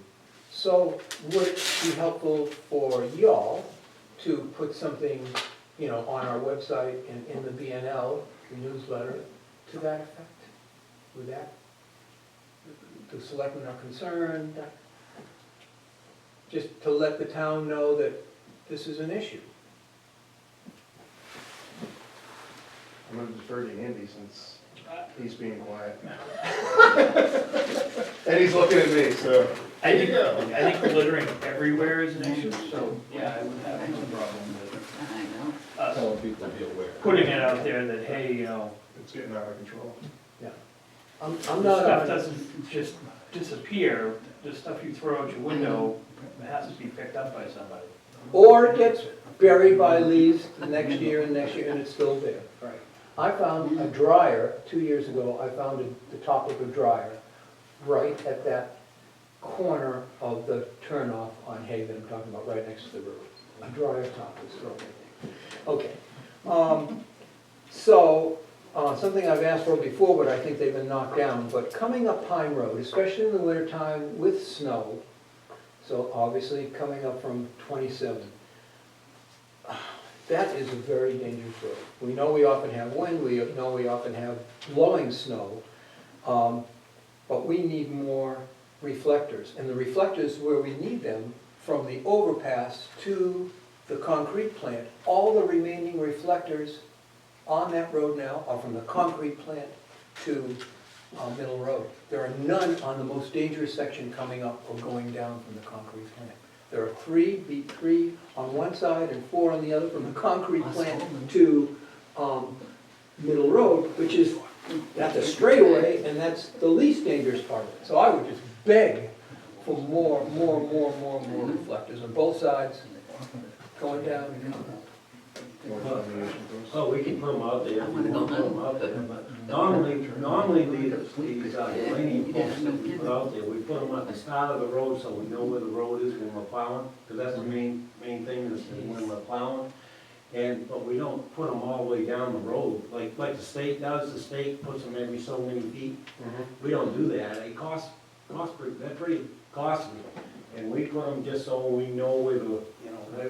S12: So would it be helpful for y'all to put something, you know, on our website and in the BNL, the newsletter, to that effect? Would that, the selectmen are concerned, just to let the town know that this is an issue?
S3: I'm gonna defer to Andy since he's being quiet. And he's looking at me, so.
S5: I think littering everywhere is an issue, so, yeah, I would have no problem with
S4: I know.
S5: us
S1: Telling people to be aware.
S5: putting it out there that, hey, you know,
S3: It's getting out of control.
S12: I'm
S5: this
S12: not,
S5: stuff doesn't just disappear, the stuff you throw out your window has to be picked up by somebody.
S12: or it gets buried by leaves the next year and next year, and it's still there.
S5: Right.
S12: I found a dryer, 2 years ago, I found the top of a dryer right at that corner of the turnoff on Haven, I'm talking about right next to the road. A dryer top was thrown in there. Okay. Something I've asked for before, but I think they've been knocked down, but coming up Pine Road, especially in the wintertime with snow, so obviously coming up from 27, that is a very dangerous road. We know we often have wind, we know we often have blowing snow, but we need more reflectors. And the reflectors where we need them, from the overpass to the concrete plant, all the remaining reflectors on that road now are from the concrete plant to Middle Road. There are none on the most dangerous section coming up or going down from the concrete plant. There are three on one side and 4 on the other from the concrete plant to Middle Road, which is, that's a straightaway, and that's the least dangerous part of it. So I would just beg for more reflectors on both sides, going down and coming up.
S10: Oh, we can put them out there, if you want to put them out there, but normally these lighting posts that we put out there, we put them at the start of the road so we know where the road is when we're plowing, because that's the main thing is when we're plowing. But we don't put them all the way down the road, like the state does, the state puts them every so many feet. We don't do that, it they're pretty costly. And we put them just so we know where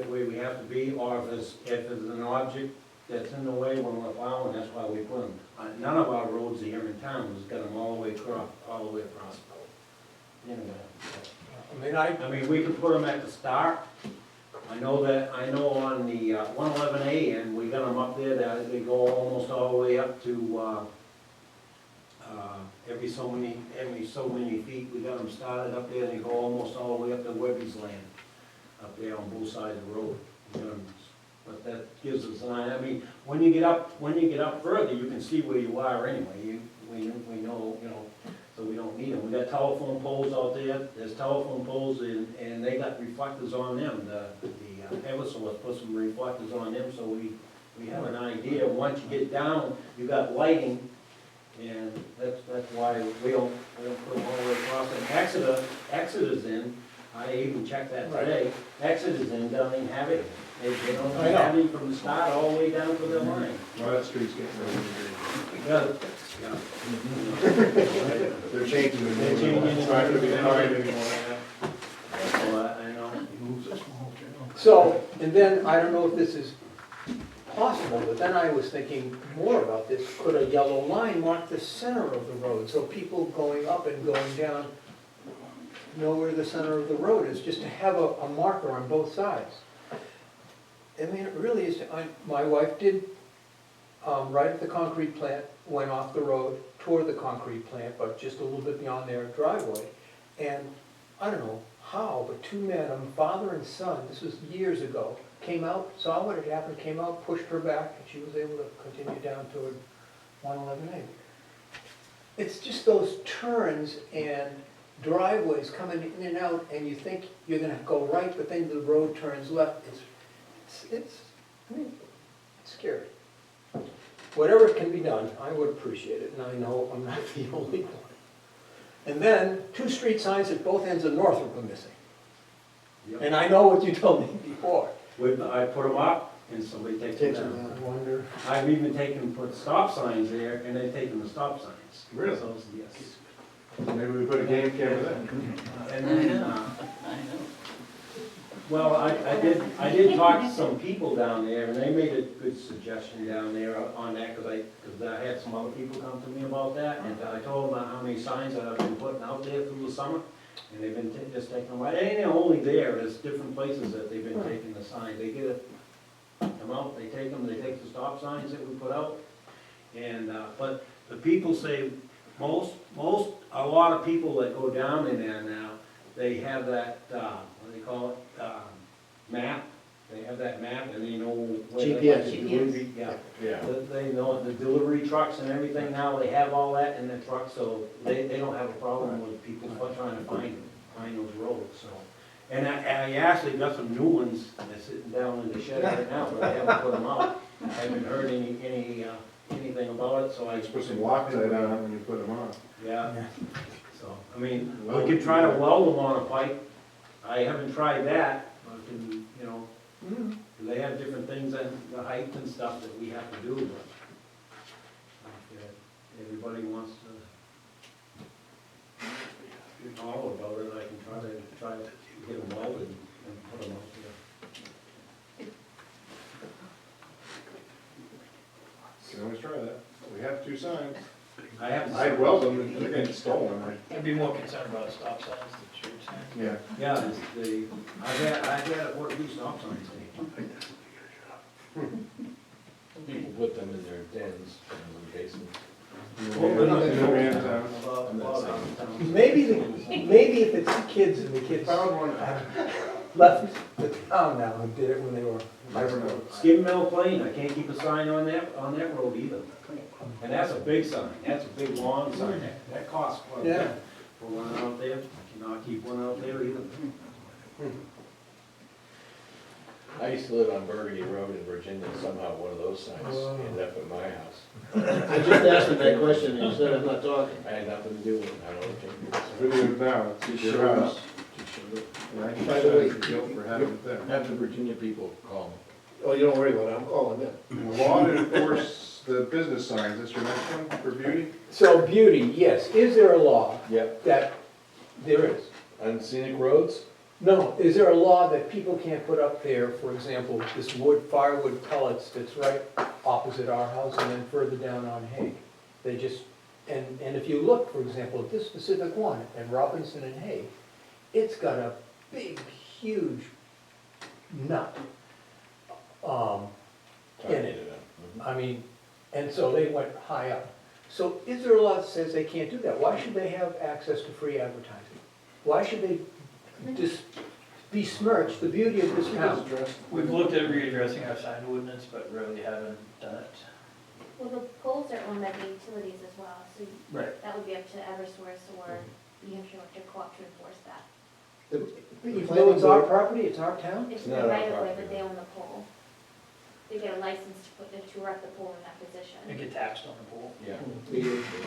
S10: where we have to be, or if there's an object that's in the way when we're plowing, that's why we put them. None of our roads here in town has got them all the way across the road. I mean, we can put them at the start. I know on the 111A, and we got them up there that they go almost all the way up to, every so many feet, we got them started up there, and they go almost all the way up to Webby's land, up there on both sides of the road. But that gives us an idea. I mean, when you get up further, you can see where you are anyway. We know, so we don't need them. We got telephone poles out there. There's telephone poles, and they got reflectors on them. The Eversource put some reflectors on them, so we have an idea. Once you get down, you got lighting. And that's why we don't put them all the way across. And Exeter's in, I even checked that today, Exeter's in, doesn't have it. They don't have it from the start all the way down to the line.
S3: Well, that street's getting really
S10: Yeah.
S3: They're changing the
S10: They're
S3: name.
S10: changing
S3: It's not gonna be
S10: the
S3: Pine
S10: name.
S3: anymore.
S10: So I know.
S12: So, and then, I don't know if this is possible, but then I was thinking more about this. Could a yellow line mark the center of the road, so people going up and going down know where the center of the road is, just to have a marker on both sides. I mean, it really is, my wife did, right at the concrete plant, went off the road toward the concrete plant, but just a little bit beyond their driveway. And I don't know how, but two men, a father and son, this was years ago, came out, saw what had happened, came out, pushed her back, and she was able to continue down toward 111A. It's just those turns and driveways coming in and out, and you think you're gonna go right, but then the road turns left. I mean, it's scary. Whatever can be done, I would appreciate it, and I know I'm not the only one. And then, 2 street signs at both ends of Northrop are missing. And I know what you told me before.
S10: I put them up and somebody takes them down.
S12: I wonder.
S10: I've even put stop signs there and they've taken the stop signs.
S3: Really?
S10: So, yes.
S3: Maybe we put a game camera there.
S10: And then, well, I did talk to some people down there, and they made a good suggestion down there on that, because I had some other people come to me about that, and I told them about how many signs that I've been putting out there through the summer, and they've been just taking them right. They ain't only there's different places that they've been taking the signs. They get it, come out, they take them, they take the stop signs that we put out, and, but the people say, a lot of people that go down in there now, they have that, what do they call it, map. They have that map and they know where
S6: GPS.
S10: the delivery, yeah.
S1: Yeah.
S10: They know the delivery trucks and everything now, they have all that in their trucks, so they don't have a problem with people trying to find those roads, so. And I actually got some new ones, they're sitting down in the shed right now, but I haven't put them out. I haven't heard anything about it, so I.
S3: Just put some Loctite on when you put them on.
S10: Yeah, so, I mean, we could try to weld them on a pipe. I haven't tried that, but can, you know, they have different things and the height and stuff that we have to do, but if everybody wants to know about it, I can try to get them welded and put them out there.
S3: You can always try that. We have 2 signs.
S10: I
S3: I'd weld them if they're getting stolen.
S5: I'd be more concerned about stop signs than street signs.
S3: Yeah.
S10: Yeah, I've had to put these stop signs
S1: People put them in their dens, in the basement.
S12: Maybe if it's the kids and the kids
S3: Found one.
S12: left the town now and did it when they were.
S3: Never know.
S10: Skim Mill Plain, I can't keep a sign on that road either. And that's a big sign, that's a big long sign, that costs quite a bit
S12: Yeah.
S10: for one out there. I cannot keep one out there either.
S1: I used to live on Burgundy Road in Virginia, and somehow one of those signs ended up at my house.
S6: I just asked him that question, and he said, I'm not talking.
S1: I had nothing to do with it, I don't think.
S3: It's really good now, it's your house. And I can
S6: By the way,
S3: for guilt for having it there.
S1: Have the Virginia people call me.
S6: Oh, you don't worry about it, I'm calling them.
S3: Law to enforce the business signs, that's your next one for beauty?
S12: So beauty, yes. Is there a law
S1: Yep.
S12: that, there is?
S1: On scenic roads?
S12: No, is there a law that people can't put up there, for example, this firewood pellets that's right opposite our house and then further down on Hague? They just, and if you look, for example, at this specific one, at Robinson and Hague, it's got a big, huge nut in it. I mean, and so they went high up. So is there a law that says they can't do that? Why should they have access to free advertising? Why should they just besmirch the beauty of this town?
S5: We've looked at readdressing our sign ordinance, but really haven't done it.
S7: Well, the poles are owned by the utilities as well, so
S5: Right.
S7: that would be up to Eversource or New Hampshire Electric Co-op to enforce that.
S12: Even though it's our property, it's our town?
S7: It's
S1: not
S7: the
S1: our
S7: right of way,
S1: property.
S7: but they own the pole. They get a license to erect the pole in that
S5: They
S7: position.
S5: get taxed on the pole.
S1: Yeah.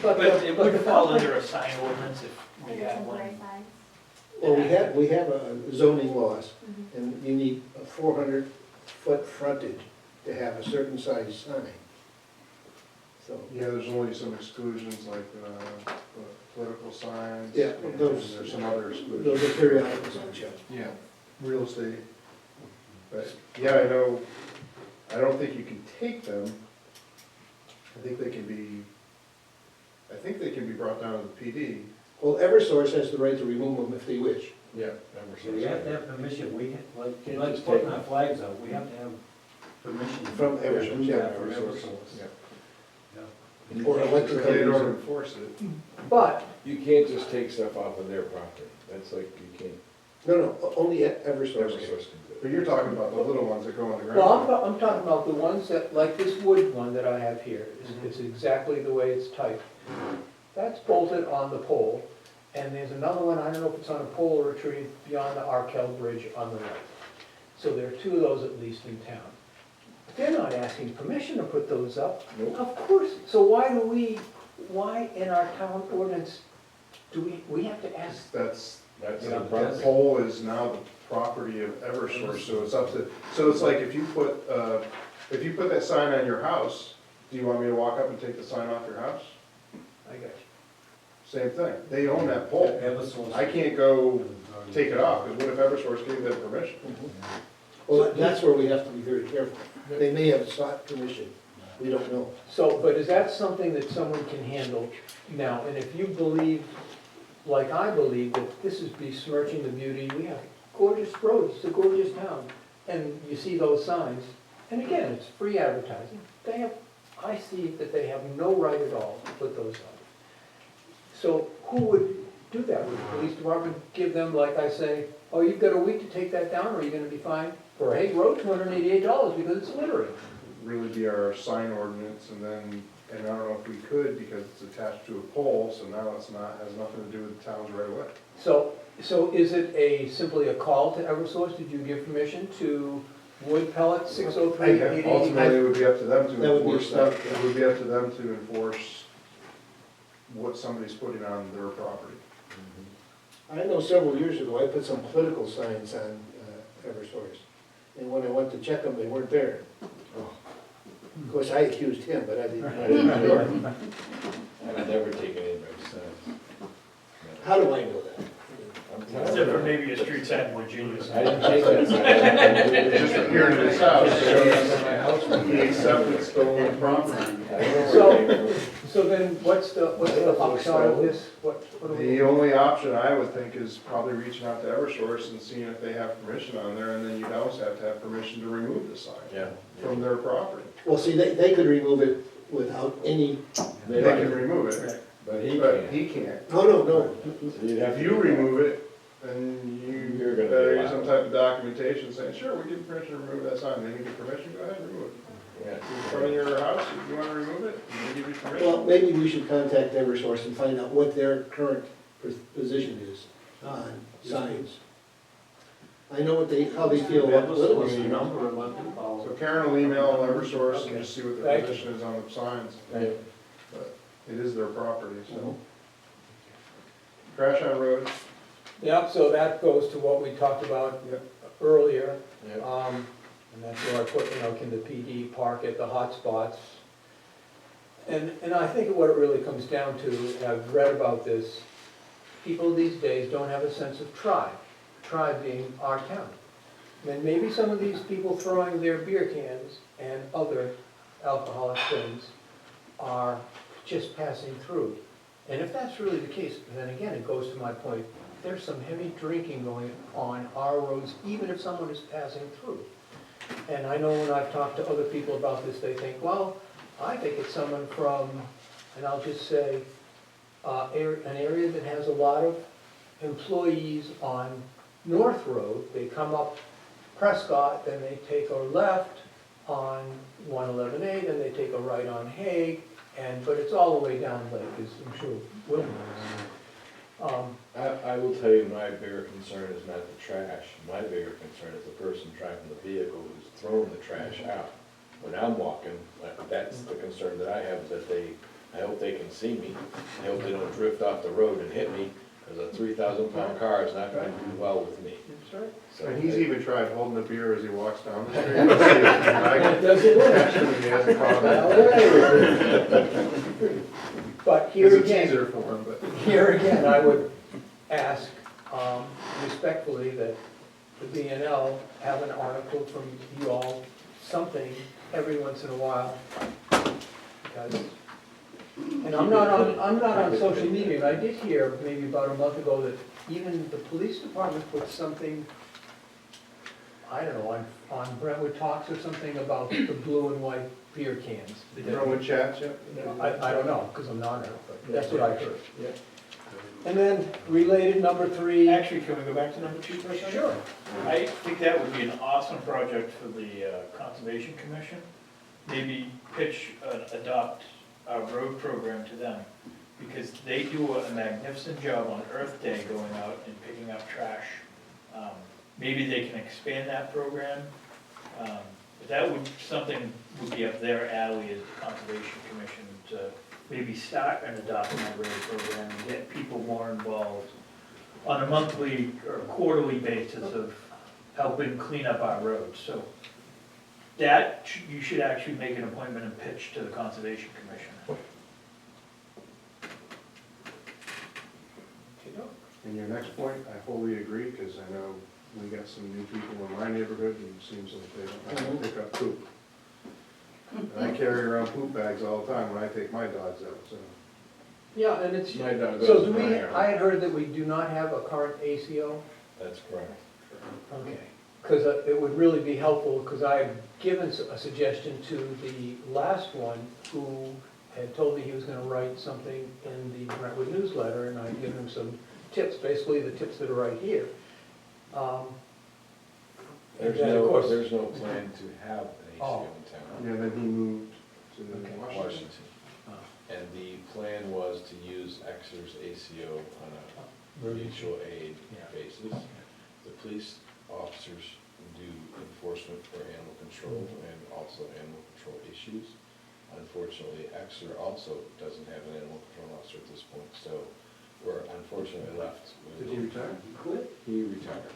S12: But
S5: But it would
S12: the
S5: fall
S12: public-
S5: under a sign ordinance if we
S7: And the
S5: had
S7: temporary
S5: one.
S7: signs.
S6: Well, we have zoning laws,
S7: Mhm.
S6: and you need a 400-foot frontage to have a certain size sign. So,
S3: Yeah, there's only some exclusions like political signs.
S6: Yeah,
S3: and
S6: those-
S3: There's some other exclusions.
S6: those are periodicals on show.
S3: Yeah, real estate. But, yeah, I don't think you can take them. I think they can be brought down to the PD
S6: Well, Eversource has the right to remove them if they wish.
S1: Yeah.
S10: So we have to have permission,
S1: Can't
S10: like
S1: just
S10: putting
S1: take-
S10: our flags out, we have to have permission.
S6: From Eversource,
S10: Yeah,
S6: yeah.
S10: from
S1: Eversource.
S10: Eversource.
S1: Yeah.
S6: Or electric
S3: They don't
S6: companies.
S3: enforce it.
S12: But,
S1: You can't just take stuff off of their property. That's like, you can't,
S6: No, only Eversource.
S1: Eversource can do
S3: But
S1: it.
S3: you're talking about the little ones that go on the ground.
S12: well, I'm talking about the ones that, like this wood one that I have here, it's exactly the way it's typed. That's bolted on the pole, and there's another one, I don't know if it's on a pole or a tree, beyond the Arkell Bridge on the right. So there are two of those at least in town. They're not asking permission to put those up.
S1: Nope.
S12: Of course, so why in our town ordinance do we have to ask?
S3: That's,
S1: That's
S12: Yeah.
S1: the problem.
S3: that pole is now the property of Eversource, so it's up to, so it's like if you put that sign on your house, do you want me to walk up and take the sign off your house?
S12: I got you.
S3: Same thing, they own that pole.
S10: Eversource.
S3: I can't go take it off, because what if Eversource gave them permission?
S6: Well, that's where we have to be very careful. They may have sought permission, we don't know.
S12: So, but is that something that someone can handle now? And if you believe, like I believe, that this is besmirching the beauty, we have gorgeous roads, it's a gorgeous town, and you see those signs, and again, it's free advertising. I see that they have no right at all to put those up. So who would do that? Would the police department give them, like I say, oh, you've got a week to take that down, or are you gonna be fined for a Hague Road, $288 because it's littering?
S3: Really be our sign ordinance, and I don't know if we could, because it's attached to a pole, so now it's not, has nothing to do with the town's right away.
S12: So is it simply a call to Eversource? Did you give permission to Wood Pellet 603-880?
S3: Ultimately, it would be up to them to
S6: That would be
S3: enforce that,
S6: stuff, yeah.
S3: it would be up to them to enforce what somebody's putting on their property.
S6: I know several years ago, I put some political signs on Eversource. And when I went to check them, they weren't there. Of course, I accused him, but I didn't do it.
S1: I've never taken anybody's signs.
S6: How do I know that?
S1: I'm
S5: Except for
S1: telling you.
S5: maybe a street sign with genius.
S1: I didn't take that sign.
S3: It just appeared in his house,
S1: It's
S3: so
S1: my house.
S3: he accepted stolen property.
S1: I don't know where they were.
S12: So then what's the upshot of this? What do we
S3: The
S12: do?
S3: only option I would think is probably reaching out to Eversource and seeing if they have permission on there, and then you'd also have to have permission to remove the sign
S1: Yeah.
S3: from their property.
S6: Well, see, they could remove it without any,
S3: They can remove it,
S1: But he
S3: but
S1: can't.
S3: he can't.
S6: no.
S1: So you'd have
S3: If
S1: to
S3: you
S1: do that.
S3: remove it, then
S1: You're
S3: you
S1: gonna
S3: better
S1: be
S3: get some
S1: liable.
S3: type of documentation saying, sure, we give you permission to remove that sign. They give you permission, go ahead and remove it.
S1: Yeah.
S3: In front of your house, if you want to remove it, they give you
S6: Well,
S3: permission.
S6: maybe we should contact Eversource and find out what their current position is on signs. I know how they feel about political signs.
S3: So Karen will email Eversource and just see what their
S12: Thank you.
S3: position is on the signs.
S1: Yeah.
S3: But it is their property, so. Crash on roads,
S12: Yeah, so that goes to what we talked about
S3: Yep.
S12: earlier.
S1: Yeah.
S12: And that's where I put, can the PD park at the hot spots? And I think what it really comes down to, I've read about this, people these days don't have a sense of tribe being our town. And maybe some of these people throwing their beer cans and other alcoholic things are just passing through. And if that's really the case, then again, it goes to my point, there's some heavy drinking going on our roads, even if someone is passing through. And I know when I've talked to other people about this, they think, well, I think it's someone from, and I'll just say, an area that has a lot of employees on North Road. They come up Prescott, then they take a left on 111A, then they take a right on Hague, but it's all the way down Lake, as I'm sure Will knows.
S1: I will tell you, my bigger concern is not the trash. My bigger concern is the person driving the vehicle who's throwing the trash out. When I'm walking, that's the concern that I have, is that I hope they can see me. I hope they don't drift off the road and hit me, because a 3,000-pound car is not going to do well with me.
S12: That's right.
S1: So
S3: and he's even tried holding a beer as he walks down the street. I
S12: Doesn't work.
S3: catch him and he has a problem.
S12: But here
S3: It's a
S12: again,
S3: teaser for him, but.
S12: here again, I would ask respectfully that the B&L have an article from you all, something every once in a while, because And I'm not on social media, and I did hear maybe about a month ago that even the police department put something, I don't know, on Brentwood Talks or something about the blue and white beer cans.
S3: Brentwood chats, yeah?
S12: I don't know, because I'm not on it, but that's what I heard.
S10: Yeah.
S12: And then related, number 3.
S5: Actually, can we go back to number 2 for a second?
S12: Sure.
S5: I think that would be an awesome project for the Conservation Commission. Maybe pitch, adopt a road program to them, because they do a magnificent job on Earth Day going out and picking up trash. Maybe they can expand that program. But that would, something would be up their alley as the Conservation Commission to maybe start and adopt a road program and get people more involved on a monthly or quarterly basis of helping clean up our roads. So that, you should actually make an appointment and pitch to the Conservation Commission.
S3: And your next point, I fully agree, because I know we got some new people in my neighborhood, and it seems like they don't know how to pick up poop. And I carry around poop bags all the time when I take my dogs out, so.
S12: Yeah, and it's,
S1: My dog
S12: so
S1: goes
S12: do we,
S1: in my yard.
S12: I had heard that we do not have a current ACO.
S1: That's correct.
S12: Okay. Because it would really be helpful, because I had given a suggestion to the last one who had told me he was gonna write something in the Brentwood newsletter, and I'd given him some tips, basically the tips that are right here.
S1: There's
S12: And then, of course-
S1: there's no plan to have an ACO in town.
S3: Yeah, then he moved to
S12: Okay.
S3: Washington.
S1: Washington. And the plan was to use Exeter's ACO on a mutual aid
S12: Yeah.
S1: basis. The police officers do enforcement for animal control and also animal control issues. Unfortunately, Exeter also doesn't have an animal control officer at this point, so we're unfortunately left.
S3: Did he retire?
S1: He retired.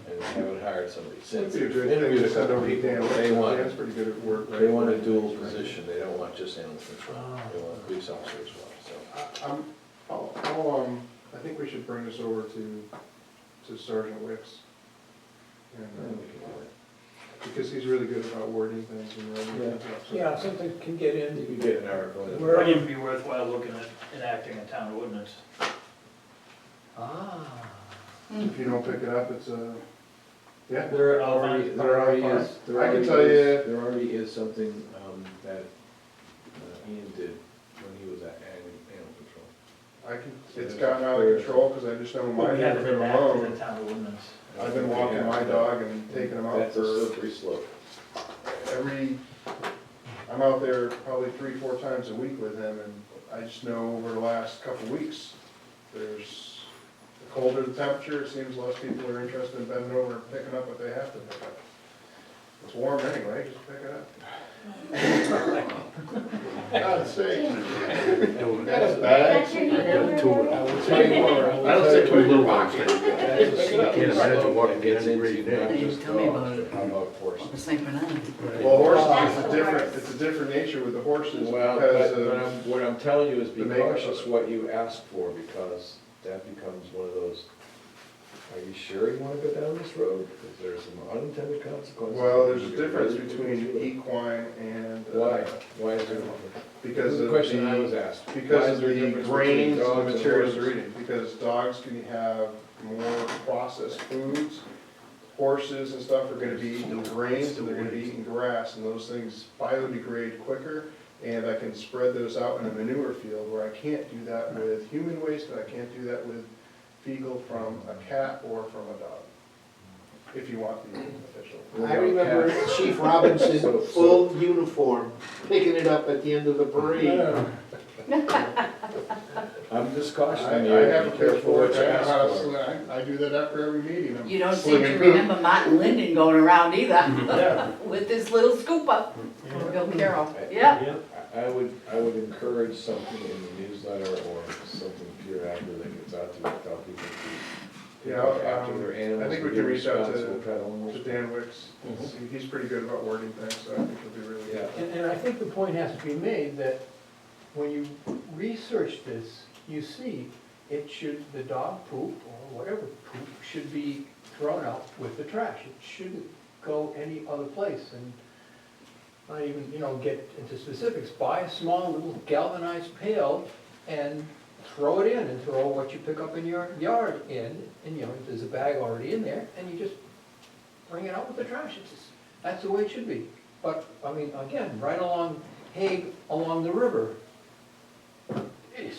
S1: And they haven't hired somebody since.
S3: That'd be a good thing
S1: Interviewed
S3: to
S1: a
S3: send
S1: couple
S3: over to
S1: people.
S3: Dan.
S1: They want,
S3: Dan's pretty good at work, right?
S1: they want a dual position, they don't want just animal control,
S12: Ah.
S1: they want a police officer as well, so.
S3: I think we should bring this over to Sergeant Wicks. And,
S1: we can do it.
S3: because he's really good about wording things and writing things up. so.
S12: Yeah, something can get
S1: You
S12: in.
S1: could get an article. in.
S12: Where-
S5: Might even be worthwhile looking at enacting a town ordinance.
S12: Ah.
S3: If you don't pick it up, it's yeah.
S1: There already is, there
S3: I can
S1: already
S3: tell you-
S1: is, there already is something, that Ian did when he was at animal control.
S3: It's gotten out of control, because I just know in my
S5: But we haven't
S3: neighborhood
S5: enacted
S3: alone,
S5: a town ordinance.
S3: I've been walking my dog and taking him out
S1: That's a
S3: for
S1: slippery slope.
S3: I'm out there probably 3-4 times a week with him, and I just know over the last couple of weeks, the colder the temperature, it seems less people are interested in bending over and picking up what they have to pick up. It's warm anyway, just pick it up. God's sake.
S7: That's your new number?
S3: I will tell you more.
S11: I don't think we will.
S1: That's a slippery
S11: Can't imagine
S1: slope
S11: walking
S1: that gets
S11: in
S1: into
S11: every day.
S1: not
S4: You
S1: just
S4: tell me
S1: dogs,
S4: about it.
S1: but how about horses?
S4: The St. Bernard.
S3: Well, horses,
S7: That's
S3: it's a different nature with the horses
S1: Well,
S3: because
S1: but
S3: of,
S1: what I'm telling you is be
S3: the makeup of
S1: cautious
S3: it.
S1: what you ask for, because that becomes one of those, are you sure you wanna go down this road? Because there's some unintended consequences.
S3: well, there's a
S1: You're
S3: difference
S1: really
S3: between
S1: looking to it.
S3: equine and.
S1: Why? Why is there a difference?
S3: Because
S1: The
S3: of
S1: question I was
S3: the,
S1: asked. Why
S3: because
S1: is
S3: of
S1: there a
S3: the
S1: difference between
S3: grains and
S1: dogs
S3: the
S1: and
S3: materials they're
S1: horses?
S3: eating. Because dogs can have more processed foods. Horses and stuff are gonna be eating grains and they're gonna be eating grass, and those things biodegrade quicker. And I can spread those out in a manure field where I can't do that with human waste, and I can't do that with fecal from a cat or from a dog. If you want the official.
S6: I remember Chief Robinson, full uniform, picking it up at the end of the parade.
S1: I'm just
S3: I
S1: cautioning you,
S3: have a
S1: be careful what
S3: pitchfork,
S1: you
S3: I
S1: ask
S3: know how to
S1: for.
S3: sling, I do that after every meeting. I'm
S4: You don't seem to
S3: slinging poop.
S4: remember Martin Linden going around either,
S5: Yeah.
S4: with his little scoop up. Or Bill Carroll,
S1: I-
S4: yeah.
S1: I would encourage something in the newsletter or something pure after that gets out to tell people to
S3: Yeah,
S1: look after their
S3: I
S1: animals.
S3: think we
S1: be
S3: can reach out
S1: responsible pet
S3: to
S1: owners.
S3: Dan Wicks. He's pretty good about wording things, so I think he'll be really good.
S1: Yeah.
S12: And I think the point has to be made that when you research this, you see the dog poop or whatever poop should be thrown out with the trash. It shouldn't go any other place. And not even, get into specifics, buy a small little galvanized pail and throw it in, and throw what you pick up in your yard in, and, there's a bag already in there, and you just bring it out with the trash. That's the way it should be. But, I mean, again, right along Hague, along the river. Jeez.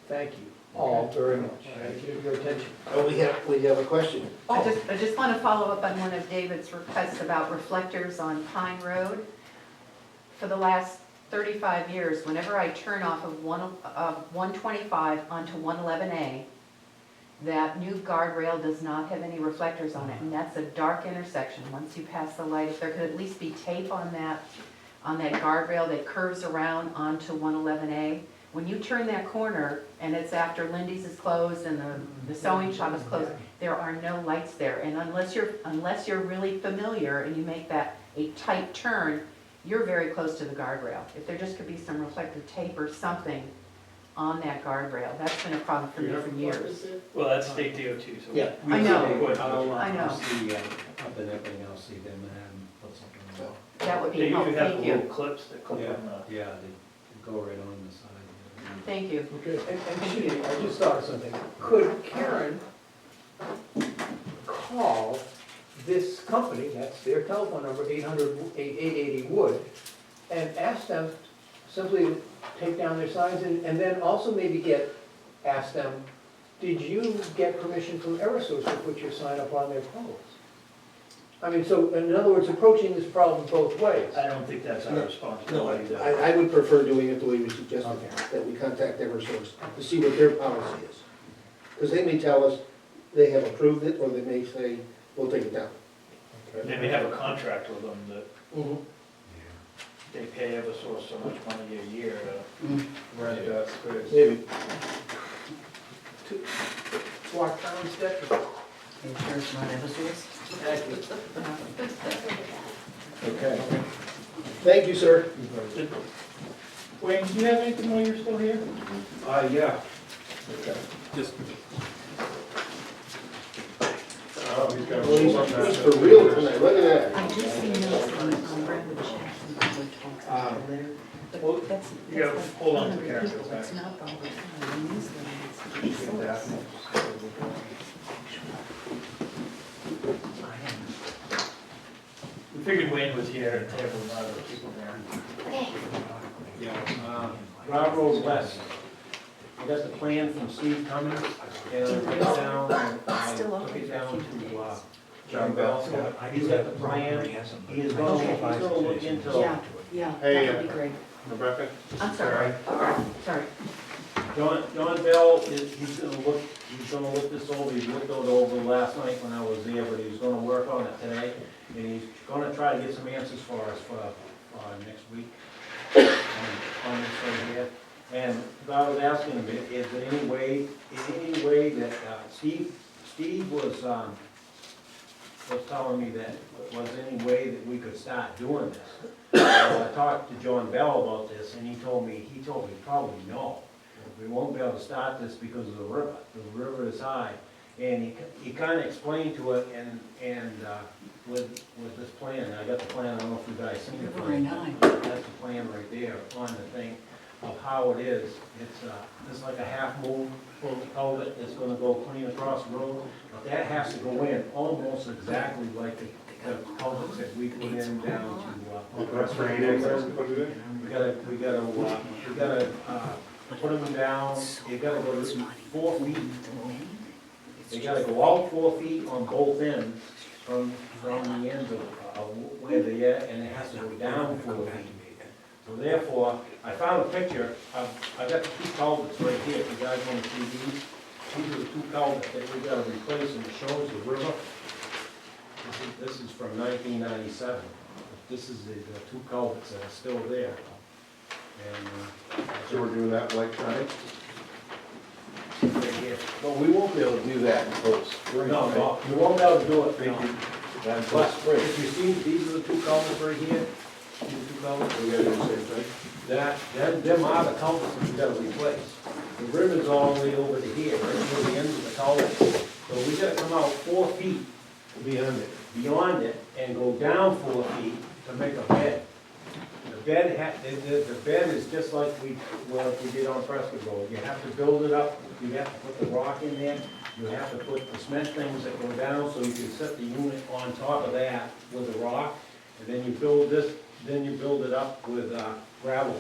S12: Thank you all very much for your attention.
S6: Oh, we have a question.
S4: I just want to follow up on one of David's requests about reflectors on Pine Road. For the last 35 years, whenever I turn off of 125 onto 111A, that new guardrail does not have any reflectors on it, and that's a dark intersection. Once you pass the light, if there could at least be tape on that guardrail that curves around onto 111A, when you turn that corner and it's after Lindy's is closed and the sewing shop is closed, there are no lights there. And unless you're really familiar and you make that a tight turn, you're very close to the guardrail. If there just could be some reflective tape or something on that guardrail, that's been a problem for me for years.
S5: Well, that's state DOT, so.
S6: Yeah.
S4: I know.
S10: I
S4: know.
S10: I'll see, up in Epping, I'll see them and have them put something on.
S4: That would
S5: They
S4: be
S5: usually
S4: helpful,
S5: have the
S4: thank
S5: little
S4: you.
S5: clips that clip
S10: Yeah,
S5: on the.
S10: yeah, they go right on the side.
S4: Thank you.
S12: Okay, and Judy, I just thought of something. Could Karen call this company, that's their telephone number, 800-880-WOOD, and ask them simply to take down their signs, and then also maybe ask them, did you get permission from Eversource to put your sign up on their poles? I mean, so, in other words, approaching this problem both ways.
S5: I don't think that's our
S6: No,
S5: responsibility. though.
S6: I would prefer doing it the way we suggested,
S12: Okay.
S6: that we contact Eversource to see what their policy is. Because they may tell us they have approved it, or they may say, we'll take it down.
S5: They may have a contract with them that
S6: Mhm.
S5: they pay Eversource so much money a year to.
S3: Rent that space.
S6: Maybe.
S12: To our town's detriment.
S4: Insurance, not Eversource.
S6: Okay. Thank you, sir.
S5: Wayne, do you have anything while you're still here?
S10: Yeah,
S6: Okay.
S10: just,
S3: Oh, he's got a
S6: Well,
S3: whole bunch
S6: he's
S3: of-
S6: for real tonight, look at that.
S4: I do see notes on Brentwood Selectmen talks about the litter,
S5: well,
S4: but that's.
S5: you gotta
S4: that's like
S5: hold on to
S4: 200
S5: Karen's
S4: people.
S5: back.
S4: It's not all the time. In these things, it's
S3: Get that.
S4: source.
S5: We figured Wayne was here at the table, not other people there.
S10: yeah, Rob Road West. I got the plan from Steve Cummings, and I took it down, I took it down to, John Bell. He's got the plan, he is gonna look into.
S4: Yeah, yeah,
S3: Hey,
S4: that would be great.
S3: Rebecca?
S4: I'm sorry, sorry.
S10: John Bell he's gonna look this over, he looked it over last night when I was there, but he's gonna work on it today. And he's gonna try to get some answers for us for next week on this right here. And I was asking him, is there any way that, Steve was telling me that was any way that we could start doing this. I talked to John Bell about this, and he told me probably no. We won't be able to start this because of the river. The river is high. And he kind of explained to it, and with this plan, I got the plan, I don't know if you guys seen it.
S4: Very nice.
S10: That's the plan right there on the thing of how it is. It's like a half moon culvert that's gonna go clean across the road, but that has to go in almost exactly like the culverts that we put in down to.
S3: That's for 8 acres, put it in?
S10: We gotta put them down, you gotta go 4 feet. They gotta go out 4 feet on both ends from the ends of where they are, and it has to go down 4 feet. So therefore, I found a picture, I got the 2 culverts right here, if you guys wanna see these. These are the 2 culverts that we gotta replace, and it shows the river. This is from 1997. This is the 2 culverts that are still there. And,
S3: So we're doing that like tonight?
S10: right here.
S1: But we won't be able to do that until spring.
S10: No,
S1: right?
S10: no, you won't be able to do it, no.
S1: Not until
S10: But
S1: spring.
S10: if you see, these are the 2 culverts right here, these 2 culverts.
S3: We gotta do the same thing?
S10: Them are the culverts that we gotta replace. The river's all the way over to here, right near the ends of the culvert. So we gotta come out 4 feet
S6: Beyond it.
S10: beyond it and go down 4 feet to make a bed. The bed is just like we did on Prescott Road. You have to build it up, you have to put the rock in there, you have to put the cement things that go down so you can set the unit on top of that with the rock. And then you build this, then you build it up with gravel.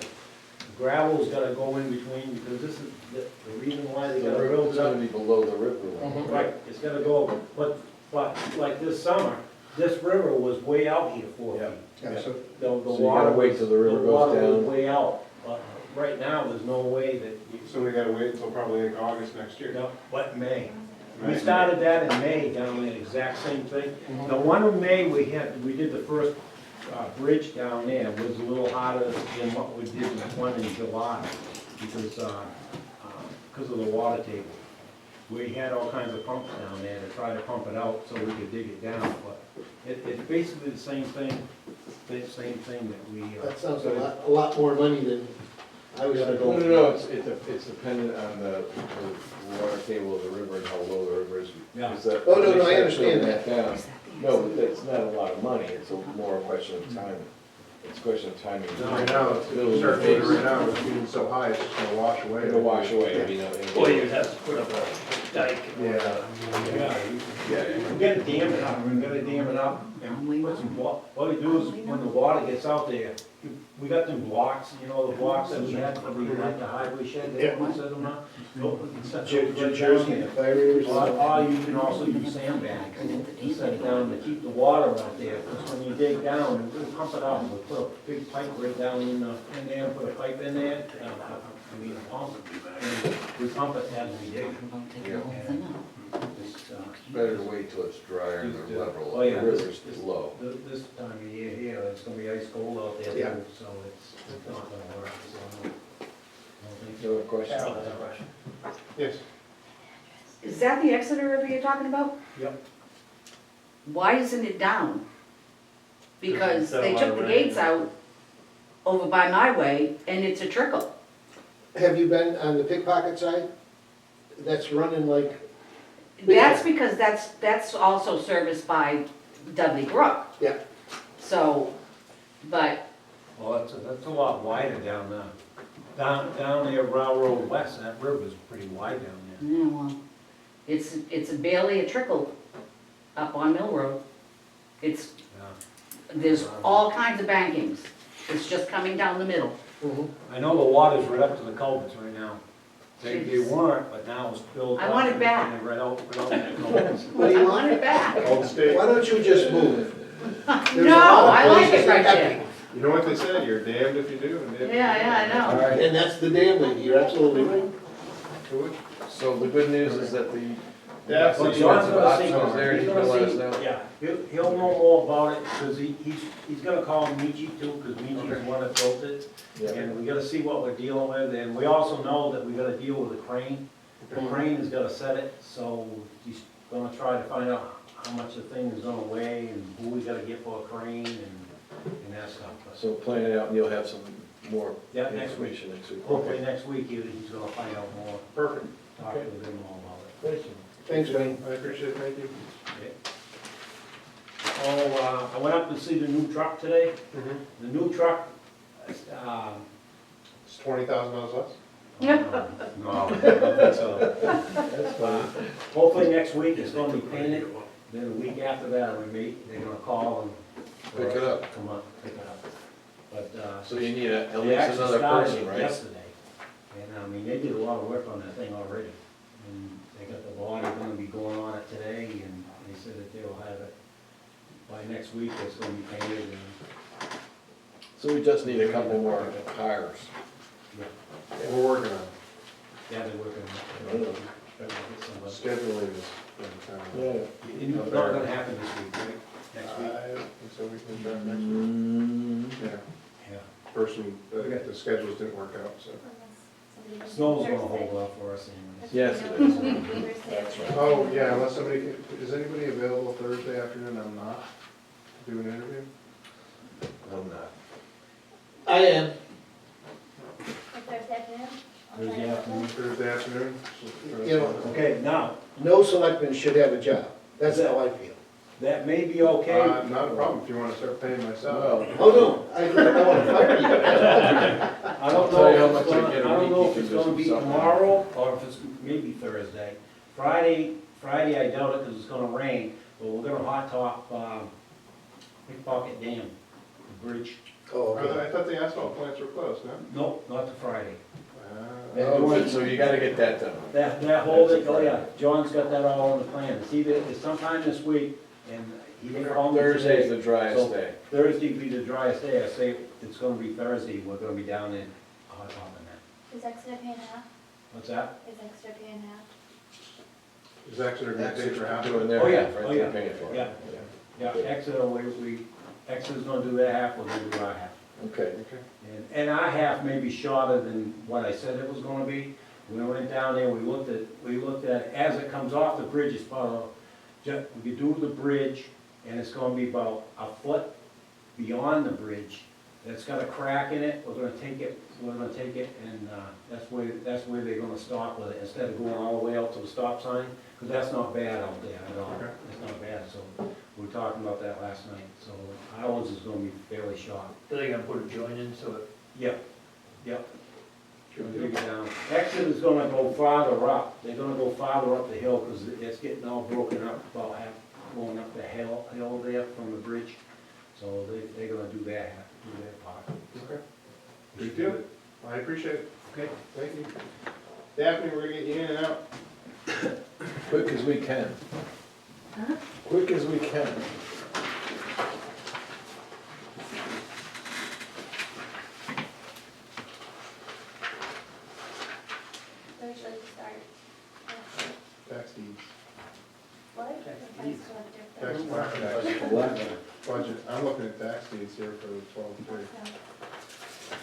S10: The gravel's gotta go in between, because this is the reason why they gotta build
S1: It's
S10: it up.
S1: gonna be below the river line.
S10: Right, it's gotta go, but like this summer, this river was way out here 4 feet.
S3: Yeah, so
S10: The
S1: So you
S10: water
S1: gotta wait
S10: was,
S1: till the river goes
S10: water was
S1: down.
S10: way out, but right now, there's no way that you,
S3: so we gotta wait until probably like August next year.
S10: no, what, May? We started that in May, down there, exact same thing. The one in May, we did the first bridge down there, was a little harder than what we did the one in July, because of the water table. We had all kinds of pumps down there to try to pump it out so we could dig it down, but it's basically the same thing that we.
S6: That sounds a lot more money than I was gonna go.
S1: No, it's dependent on the water table of the river and how low the river is.
S10: Yeah.
S1: Because that-
S6: Oh, no,
S1: they
S6: I
S1: start
S6: understand
S1: building
S6: that.
S1: down. No, but that's not a lot of money, it's more a question of timing. It's a question of timing.
S3: Right now, it's right now, it's being so high, it's just gonna wash away.
S1: It'll wash away, I mean,
S5: Or you'd have to put up a dike.
S3: Yeah.
S1: yeah.
S10: We gotta dam it up, we gotta dam it up, and put some what we do is, when the water gets out there, we got them blocks, you know, the blocks that we had for the highway shed, they
S6: Yeah.
S10: set them up. Go and set
S6: Jer-
S10: those right
S6: Jersey,
S10: down
S6: the
S10: there.
S6: fires.
S10: Or you can also use sandbags to set it down to keep the water out there, because when you dig down, we pump it out, we put a big pipe right down in there, put a pipe in there, I mean, a pump, and we pump it as we dig.
S1: Yeah.
S10: It's,
S1: Better to wait till it's drier and
S10: Just,
S1: the level,
S10: oh, yeah,
S1: the river's
S10: this-
S1: low.
S10: This time of year here, it's gonna be ice cold out there
S6: Yeah.
S10: too, so it's not gonna work, so. I don't think
S1: You have a question?
S5: Carol has a question.
S3: Yes.
S13: Is that the Exeter River you're talking about?
S10: Yep.
S13: Why isn't it down? Because
S5: It's a
S13: they
S5: lot
S13: took
S5: of
S13: the
S5: rain.
S13: gates out over by my way, and it's a trickle.
S6: Have you been on the pickpocket side? That's running like,
S13: That's because that's also serviced by Dudley Brook.
S6: yeah.
S13: So, but,
S10: Well, that's a lot wider down there. Down there, Railroad West, that river's pretty wide down there.
S13: yeah, well, it's barely a trickle up on Mill Road. It's,
S10: Yeah.
S13: there's all kinds of bankings. It's just coming down the middle.
S6: Mhm.
S10: I know the water's right up to the culverts right now. They
S13: Jeez.
S10: weren't, but now it's filled up.
S13: I want it back.
S10: and they're right out to the culverts.
S6: What do you
S13: I
S6: want?
S13: want it back.
S3: Old state,
S6: Why don't you just move? There's a
S13: No,
S6: lot of
S13: I like
S6: places
S13: it right
S6: that-
S13: there.
S3: you know what they said, you're damned if you do and damned if you don't.
S13: Yeah, I know.
S1: All right,
S6: And that's the damn lady, you're absolutely right.
S1: so the good news is that the.
S3: Yeah,
S10: But
S3: so
S10: John's gonna see,
S1: Options there,
S10: he's
S1: he's
S10: gonna
S1: gonna let us
S10: see,
S1: know.
S10: yeah, he'll know more about it, because he's gonna call Michi too, because Michi's the one that built it.
S1: Yeah.
S10: And we gotta see what we're dealing with, and we also know that we gotta deal with the crane. The crane is gonna set it, so he's gonna try to find out how much the thing is gonna weigh, and who we gotta get for a crane, and that stuff. But
S1: So plan it out and you'll have some more
S10: Yeah, next week.
S1: information next week.
S10: hopefully next week, he's gonna find out more,
S3: Perfect,
S10: talk
S1: Okay.
S10: with him all about it.
S1: Thank you.
S6: Thanks, Wayne.
S3: I appreciate it, thank you.
S10: Oh, I went up to see the new truck today. The new truck,
S3: It's $20,000 less?
S10: no, I don't think so.
S1: That's fine.
S10: Hopefully next week it's gonna be painted, then a week after that, we meet, they're gonna call and.
S1: Pick it up.
S10: Come up, pick it up. But,
S1: So you need at
S10: they
S1: least
S10: actually
S1: another
S10: started
S1: person,
S10: it
S1: right?
S10: yesterday. And, I mean, they did a lot of work on that thing already. And they got the body gonna be going on it today, and they said that they'll have it by next week, it's gonna be painted and.
S1: So we just need a couple more hires.
S3: We're working on
S10: Yeah, they're working on it. Trying to get somebody.
S3: scheduling this.
S10: It's not gonna happen this week, right? Next week?
S3: I think so we can try next week. Yeah,
S10: Yeah.
S3: person, the schedules didn't work out, so.
S10: Snow's gonna hold up for us anyways.
S1: Yes, it is. That's right.
S3: Oh, yeah, unless somebody, is anybody available Thursday afternoon? I'm not, to do an interview?
S1: I'm not.
S6: I am.
S7: Thursday afternoon?
S10: Thursday afternoon.
S3: Thursday afternoon?
S6: You know,
S10: Okay, now,
S6: no selectman should have a job. That's how I feel.
S10: that may be okay.
S3: Not a problem if you wanna start paying myself.
S1: Well,
S6: Oh, no, I don't want to fire you.
S10: I
S1: I'll
S10: don't
S1: tell you how
S10: know if
S1: much
S10: it's
S1: I
S10: gonna,
S1: get a
S10: I don't
S1: week,
S10: know
S1: you
S10: if
S1: can
S10: it's
S1: do
S10: gonna be
S1: something
S10: tomorrow, or if it's maybe Thursday. Friday, I doubt it, because it's gonna rain, but we're gonna hot top, Pickpocket Dam, the bridge.
S6: Oh, okay.
S3: I thought the asphalt plants were closed, no?
S10: Nope, not the Friday.
S1: so you gotta get that done.
S10: That whole,
S1: That's a
S10: oh yeah,
S1: Friday.
S10: John's got that all on the plan. It's either, it's sometime this week, and he didn't call me
S1: Thursday's
S10: today.
S1: the driest
S10: So-
S1: day.
S10: Thursday be the driest day, I say it's gonna be Thursday, we're gonna be down in hot topping that.
S7: Is Exeter paying half?
S10: What's that?
S7: Is Exeter paying half?
S3: Is Exeter gonna pay for half of
S1: Doing
S3: it?
S1: their
S10: Oh, yeah.
S1: half, right?
S10: Oh,
S1: They're
S10: yeah.
S1: paying for it.
S10: Yeah. Yeah, Exeter's gonna do their half, we're gonna do our half.
S1: Okay.
S3: Okay.
S10: And our half may be shorter than what I said it was gonna be. We went down there, we looked at, as it comes off the bridge, it's about, we could do the bridge, and it's gonna be about a foot beyond the bridge. It's got a crack in it, we're gonna take it, and, that's where they're gonna stop with it, instead of going all the way out to the stop sign, because that's not bad out there at all.
S3: Okay.
S10: It's not bad, so, we were talking about that last night, so ours is gonna be fairly short.
S5: Are they gonna put a joint into it?
S10: Yep. Gonna dig it down. Exeter's gonna go farther up, they're gonna go farther up the hill, because it's getting all broken up, about half, going up the hill there from the bridge. So they're gonna do their part.
S3: Okay. Good deal. I appreciate it. Okay, thank you. Daphne, we're gonna get you in and out.
S1: Quick as we can. Quick as we can.
S7: Where would you like to start?
S3: Tax deeds.
S7: What? The tax collector.
S3: Tax
S1: Eleven.
S3: budget. I'm looking at tax deeds here for the 12-3.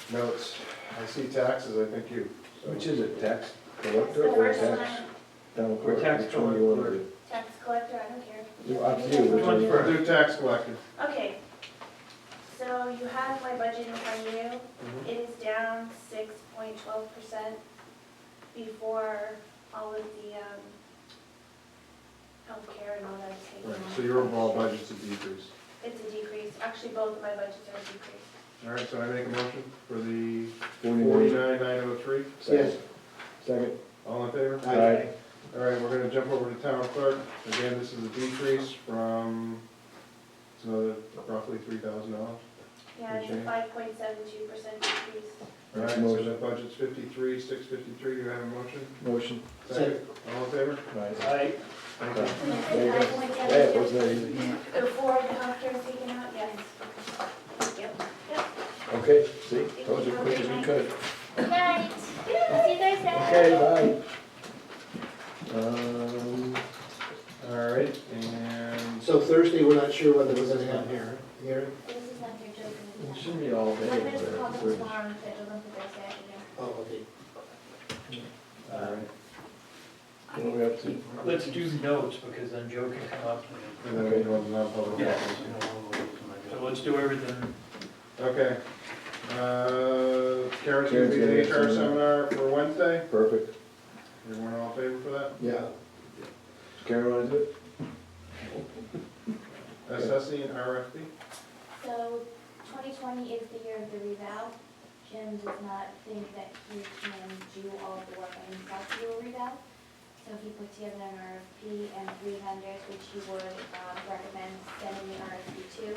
S7: So,
S3: Notes. I see taxes, I think you. So-
S1: Which is it, tax
S7: The
S1: collector or
S7: first
S1: tax?
S7: one,
S1: Town clerk?
S5: Tax
S1: Which one do you wanna
S5: collector.
S1: do?
S7: tax collector, I don't care.
S1: Up to you. Which one's
S3: We'll do tax collector.
S7: Okay, so you have my budget in front of you. It is down 6.12% before all of the healthcare and all that's taken
S3: Right,
S7: off.
S3: so your overall budget's a decrease.
S7: It's a decrease. Actually, both of my budgets are a decrease.
S3: All right, so I make a motion for the
S1: 49.
S3: 49,903.
S6: Yes.
S1: Second.
S3: All in favor?
S1: Aye.
S3: All right, we're gonna jump over to town clerk. Again, this is a decrease from, it's another roughly $3,000.
S7: Yeah, it's a
S3: Okay.
S7: 5.72% decrease.
S3: All right, so
S1: Motion.
S3: that budget's 653. Do you have a motion?
S1: Motion.
S3: Second. All in favor?
S1: Nice.
S5: Aye.
S3: Thank you.
S7: And it's
S1: There you go.
S7: 5.72.
S1: Yeah, it wasn't that easy.
S7: Before the healthcare is taken out, yes. Yep, yep.
S1: Okay, see, told you quick as we could.
S7: Good night. See you Thursday.
S1: Okay, bye.
S3: All right, and
S6: So Thursday, we're not sure whether we're gonna have here, Gary?
S7: This is not your joke.
S1: It shouldn't be all day.
S7: I'm gonna
S1: but
S7: call them
S1: we're-
S7: tomorrow and schedule them for Thursday afternoon.
S6: Oh, okay.
S1: All right. What are we up to?
S5: Let's do notes, because then Joe can come up.
S3: and then we go to non-public.
S5: Yeah. So let's do everything.
S3: Okay. Karen's gonna be the HR seminar for Wednesday.
S1: Perfect.
S3: Everyone all in favor for that?
S1: Yeah. Karen, wanna do it?
S3: SSE and RFP?
S7: So 2020 is the year of the revow. Jim does not think that he can do all of the work by himself to do a revow. So he put together an RFP and 3 vendors, which he would recommend sending the RFP to.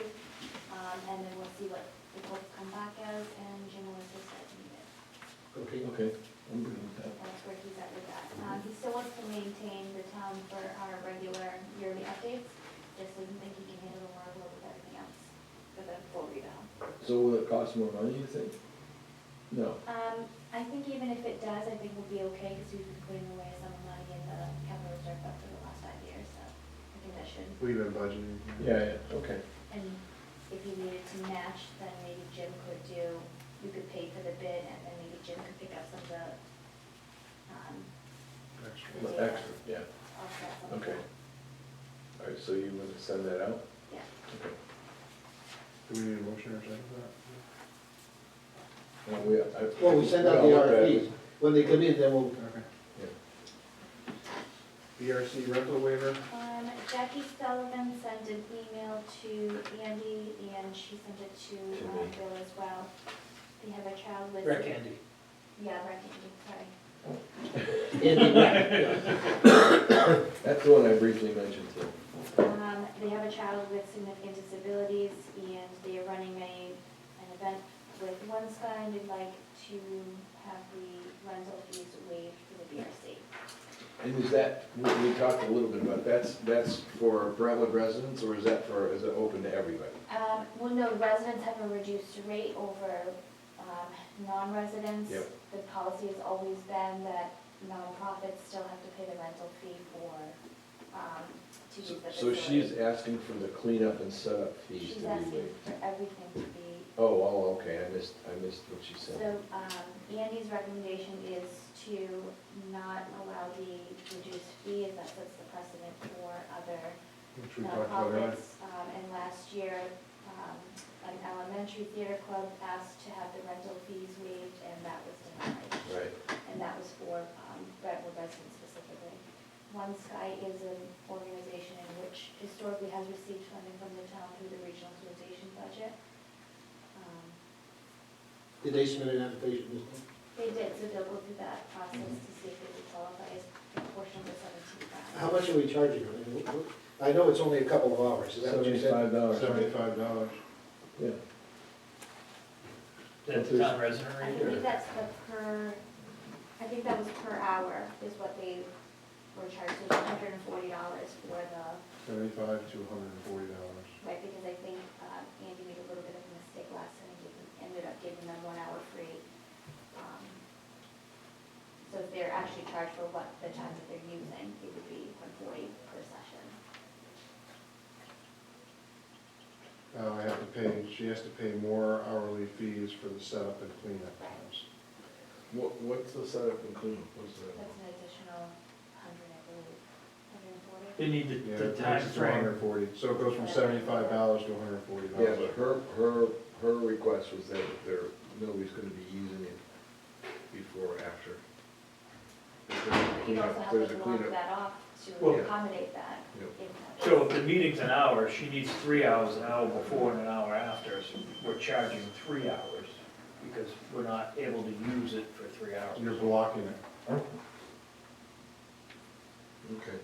S7: And then we'll see what the quotes come back as, and Jim will assist as needed.
S6: Okay.
S1: Okay, I'm good with that.
S7: That's where he's at with that. He still wants to maintain the town for our regular yearly updates, just doesn't think he can handle the workload with everything else for the full revow.
S1: So will it cost more money, you think? No.
S7: I think even if it does, I think we'll be okay, because we've been putting away some money in the capital reserve fund for the last 5 years, so I think that should.
S3: We've been budgeting.
S1: Yeah, okay.
S7: And if you needed to match, then maybe Jim could do, you could pay for the bid, and then maybe Jim could pick up some of the,
S3: Extra.
S1: Extra, yeah.
S7: offset some of
S1: Okay.
S7: that.
S1: All right, so you want to send that out?
S7: Yeah.
S1: Okay.
S3: Do we need a motion or something for that?
S6: Well, we send out the RFPs. When they come in, then we'll,
S3: Okay.
S1: Yeah.
S3: BRC rental waiver?
S7: Jackie Sullivan sent an email to Andy, and she sent it
S1: To
S7: to
S1: me.
S7: Bill as well. They have a child with.
S5: Rick Andy.
S7: Yeah, Rick Andy,
S1: That's the one I briefly mentioned too.
S7: sorry. They have a child with significant disabilities, and they are running an event with One Sky, and they'd like to have the rental fees waived for the BRC.
S1: And is that, we talked a little bit about, that's for Brentwood residents, or is it open to everybody?
S7: Well, no, residents have a reduced rate over non-residents.
S1: Yep.
S7: The policy has always been that nonprofits still have to pay the rental fee for, to use the
S1: So
S7: facility.
S1: she's asking for the cleanup and setup fees
S7: She's
S1: to be
S7: asking
S1: waived?
S7: for everything to be,
S1: Okay, I missed what she said.
S7: so, Andy's recommendation is to not allow the reduced fee, as that sets the precedent for other
S3: Which we talked about earlier.
S7: nonprofits. And last year, an elementary theater club asked to have the rental fees waived, and that was denied.
S1: Right,
S7: And that was for Brentwood residents specifically. One Sky is an organization in which historically has received funding from the town through the regional association budget.
S6: Did they submit an application this time?
S7: They did, so they'll go through that process to see if they would qualify as a portion of the 17,000.
S6: How much are we charging on it? I know it's only a couple of hours, is that what you said?
S1: $75.
S3: $75.
S1: Yeah.
S5: That's the town resident
S7: I
S5: rate,
S7: believe
S5: or?
S7: that's the I think that was per hour is what they were charged, so $140 for the,
S3: $75 to $140.
S7: right, because I think Andy made a little bit of a mistake last time and ended up giving them 1 hour free. So if they're actually charged for what the time that they're using, it would be $140 per session.
S3: She has to pay more hourly fees for the setup and cleanup times.
S1: What's the setup and cleanup? What's that?
S7: That's an additional 100, I believe, 140.
S5: They need
S3: Yeah,
S5: the
S3: it
S5: time
S3: takes to
S5: frame.
S3: 140, so it goes from $75 to $140.
S1: Yeah, but her request was that nobody's gonna be using it before or after.
S7: You'd also have
S1: There's
S7: to
S1: a
S7: block
S1: cleanup.
S7: that off
S5: Well-
S7: to accommodate that.
S1: Yep.
S7: if that-
S5: So if the meeting's an hour, she needs 3 hours, an hour before and an hour after, so we're charging 3 hours because we're not able to use it for 3 hours.
S3: You're blocking it.
S1: Okay.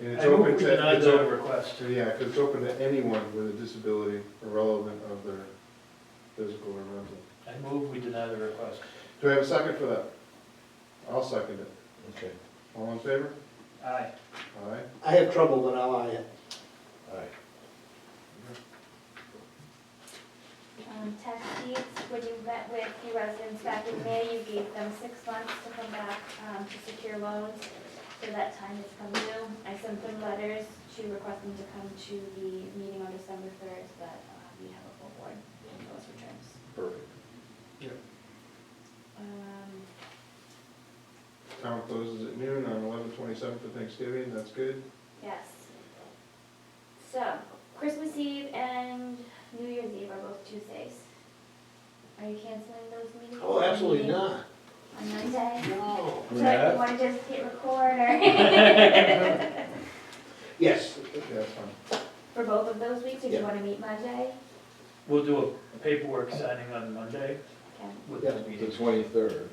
S3: And it's
S5: I move
S3: open
S5: we
S3: to,
S5: deny
S3: it's
S5: the
S3: open,
S5: request.
S3: yeah, because it's open to anyone with a disability irrelevant of their physical or mental.
S5: I move we deny the request.
S3: Do I have a second for that? I'll second it.
S1: Okay,
S3: All in favor?
S5: Aye.
S3: Aye.
S6: I have trouble, but I'll eye it.
S1: all right.
S7: Tax deeds, when you met with the residents back in May, you gave them 6 months to come back to secure loans. So that time has come due. I sent them letters to request them to come to the meeting on December 3rd, so that we have a full board in those returns.
S1: Perfect.
S3: Town closes at noon on 11/27 for Thanksgiving, that's good.
S7: Yes. So, Christmas Eve and New Year's Eve are both Tuesdays. Are you canceling those meetings?
S6: Oh, absolutely not.
S7: On Monday?
S6: No.
S7: So you want to just hit record or?
S6: Yes.
S3: Yeah, that's fine.
S7: For both of those weeks, or do you
S6: Yeah.
S7: want to meet Monday?
S5: We'll do a paperwork signing on Monday
S7: Okay.
S5: with
S6: Yeah.
S5: the
S1: The
S5: meeting.
S1: 23rd.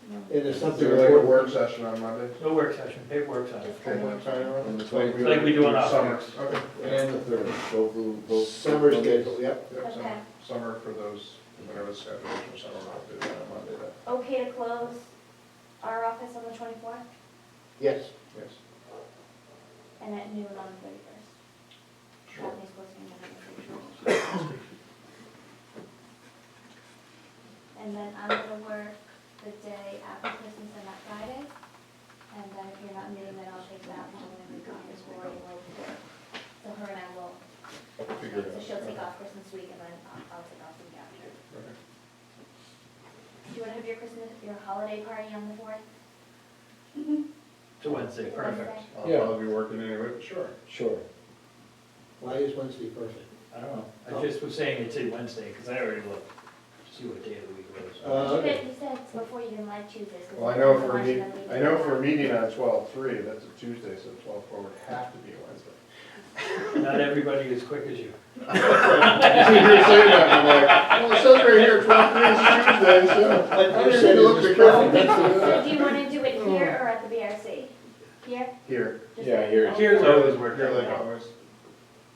S7: No.
S6: And it's
S3: Is
S6: something
S3: there like a
S6: important.
S3: work session on Monday?
S5: No work session, paperwork signing.
S7: Just come
S3: Okay,
S7: in.
S3: what time on?
S1: On the
S3: Like
S1: 23rd.
S5: Like we do on our
S3: Summer,
S5: fix.
S3: okay.
S1: And the 3rd, both.
S6: Summer schedule, yep.
S3: Yep, summer,
S7: Okay.
S3: summer for those, whatever the schedule is for summer, I'll do that on Monday then.
S7: Okay to close our office on the 24th
S6: Yes.
S3: Yes.
S7: and at noon on the 31st.
S3: Sure.
S7: Daphne's closing the station. And then I'm gonna work the day after Christmas and that Friday. And then if you're not meeting, then I'll take that home and we conference Lori and we'll work. So her and I will,
S3: Figure it
S7: so
S3: out.
S7: she'll take off Christmas week and then I'll take off the week after.
S3: Okay.
S7: Do you wanna have your Christmas, your holiday party on the 4th?
S5: It's a Wednesday, perfect.
S7: Wednesday?
S3: I'll
S1: Yeah.
S3: probably be working anyway, but sure.
S1: Sure.
S6: Why is Wednesday perfect?
S5: I don't know, I just was saying it's a Wednesday, because I already looked to see what day of the week it was.
S6: Okay.
S7: You said before you didn't like Tuesdays. 'cause
S3: Well, I
S7: you
S3: know
S7: had
S3: for
S7: lunch
S3: me,
S7: and then we
S3: I know
S7: did
S3: for a
S7: that.
S3: meeting on 12/3, that's a Tuesday, so 12/4 would have to be a Wednesday.
S5: Not everybody is quick as you.
S3: I see you saying that, and I'm like, well, it says right here, 12 days Tuesday, so. I didn't even look at the
S7: So do you wanna do it here or at the BRC? Here?
S3: Here.
S7: Just
S1: Yeah,
S7: like-
S1: here.
S5: Here's always worked
S3: Here
S5: out.
S3: like always.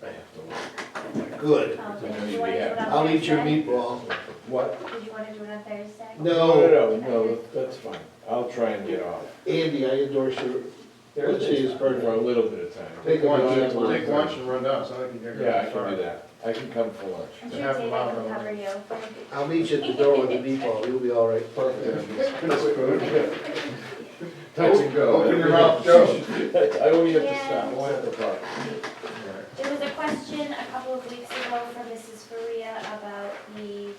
S1: I have to look.
S6: Good.
S7: Oh,
S1: I
S7: did
S1: know
S7: you
S1: you
S7: wanna do
S1: have-
S7: it on
S6: I'll eat your
S7: Thursday?
S6: meatball.
S1: What?
S7: Did you wanna do it on Thursday?
S6: No,
S1: No, that's fine. I'll try and get off
S6: Andy, I endorse your, let's see, it's
S1: for a
S6: perfect.
S1: little bit of time.
S6: Take
S3: Lunch,
S6: lunch.
S3: take lunch and run down, so I can get.
S1: Yeah, I can do that. I can come for lunch.
S7: I'm
S3: To
S7: sure
S3: have
S7: David
S3: them out
S7: can
S3: on-
S7: cover you.
S6: I'll meet you at the door with the meatball, you'll be all right. Perfect.
S1: Touch and go.
S3: Open your mouth, go.
S1: I only have to
S7: Yeah.
S1: stop, I won't have to talk.
S7: There was a question a couple of weeks ago from Mrs. Faria about the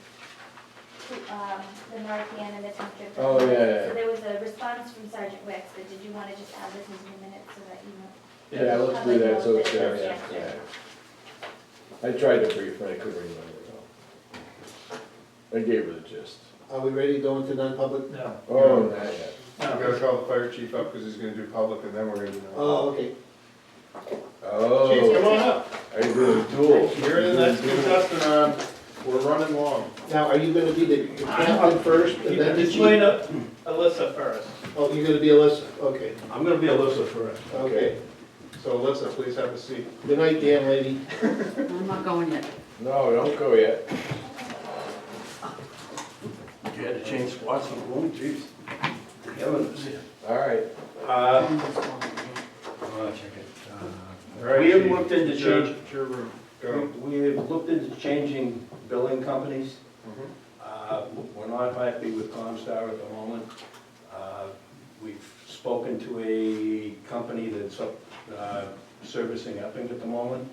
S7: Narcan and the temperature.
S1: Oh, yeah.
S7: So there was a response from Sergeant Wicks, but did you wanna just add this into the minutes so that you know?
S1: Yeah, let's do that, so it's there,
S7: Yeah.
S1: yeah. I tried to brief, but I couldn't remember it all. I gave her the gist.
S6: Are we ready to go into non-public?
S5: No.
S1: Oh, not yet.
S3: We gotta call the fire chief up, because he's gonna do public, and then we're gonna do.
S6: Oh, okay.
S3: Chief, come
S1: Oh,
S3: on up.
S1: are you doing dual?
S3: You're the next contestant on, we're running long.
S6: Now, are you gonna be the captain first and then the
S5: Explain
S6: chief?
S5: Alyssa first.
S6: Oh, you're gonna be Alyssa, okay,
S11: I'm gonna be Alyssa first.
S6: okay.
S3: So Alyssa, please have a seat.
S6: Good night, Dan lady.
S13: I'm not going yet.
S1: No, don't go yet.
S11: You had to change spots in the room, jeez. Heavens.
S1: All right.
S11: Check it.
S3: All right,
S11: We have
S3: chief.
S11: looked into
S3: It's your-
S11: change,
S3: it's your room. Go.
S11: we have looked into changing billing companies.
S3: Mhm.
S11: We're not happy with Comstar at the moment. We've spoken to a company that's up, servicing Epping at the moment,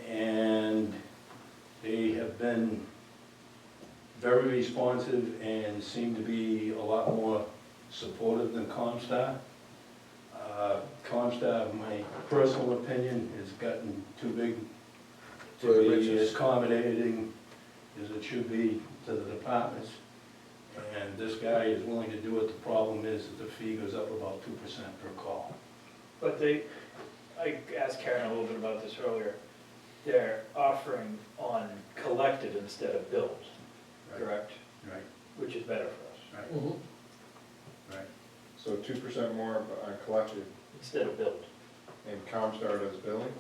S11: and they have been very responsive and seem to be a lot more supportive than Comstar. Comstar, my personal opinion, has gotten too big
S1: For the
S11: to be
S1: riches.
S11: as accommodating as it should be to the departments. And this guy is willing to do it. The problem is that the fee goes up about 2% per call.
S5: But I asked Karen a little bit about this earlier. They're offering on collected instead of billed, correct?
S11: Right,
S5: Which is better for us,
S11: right,
S6: Mhm.
S11: right.
S3: So 2% more on collected,
S5: instead of billed.
S3: and Comstar does billing?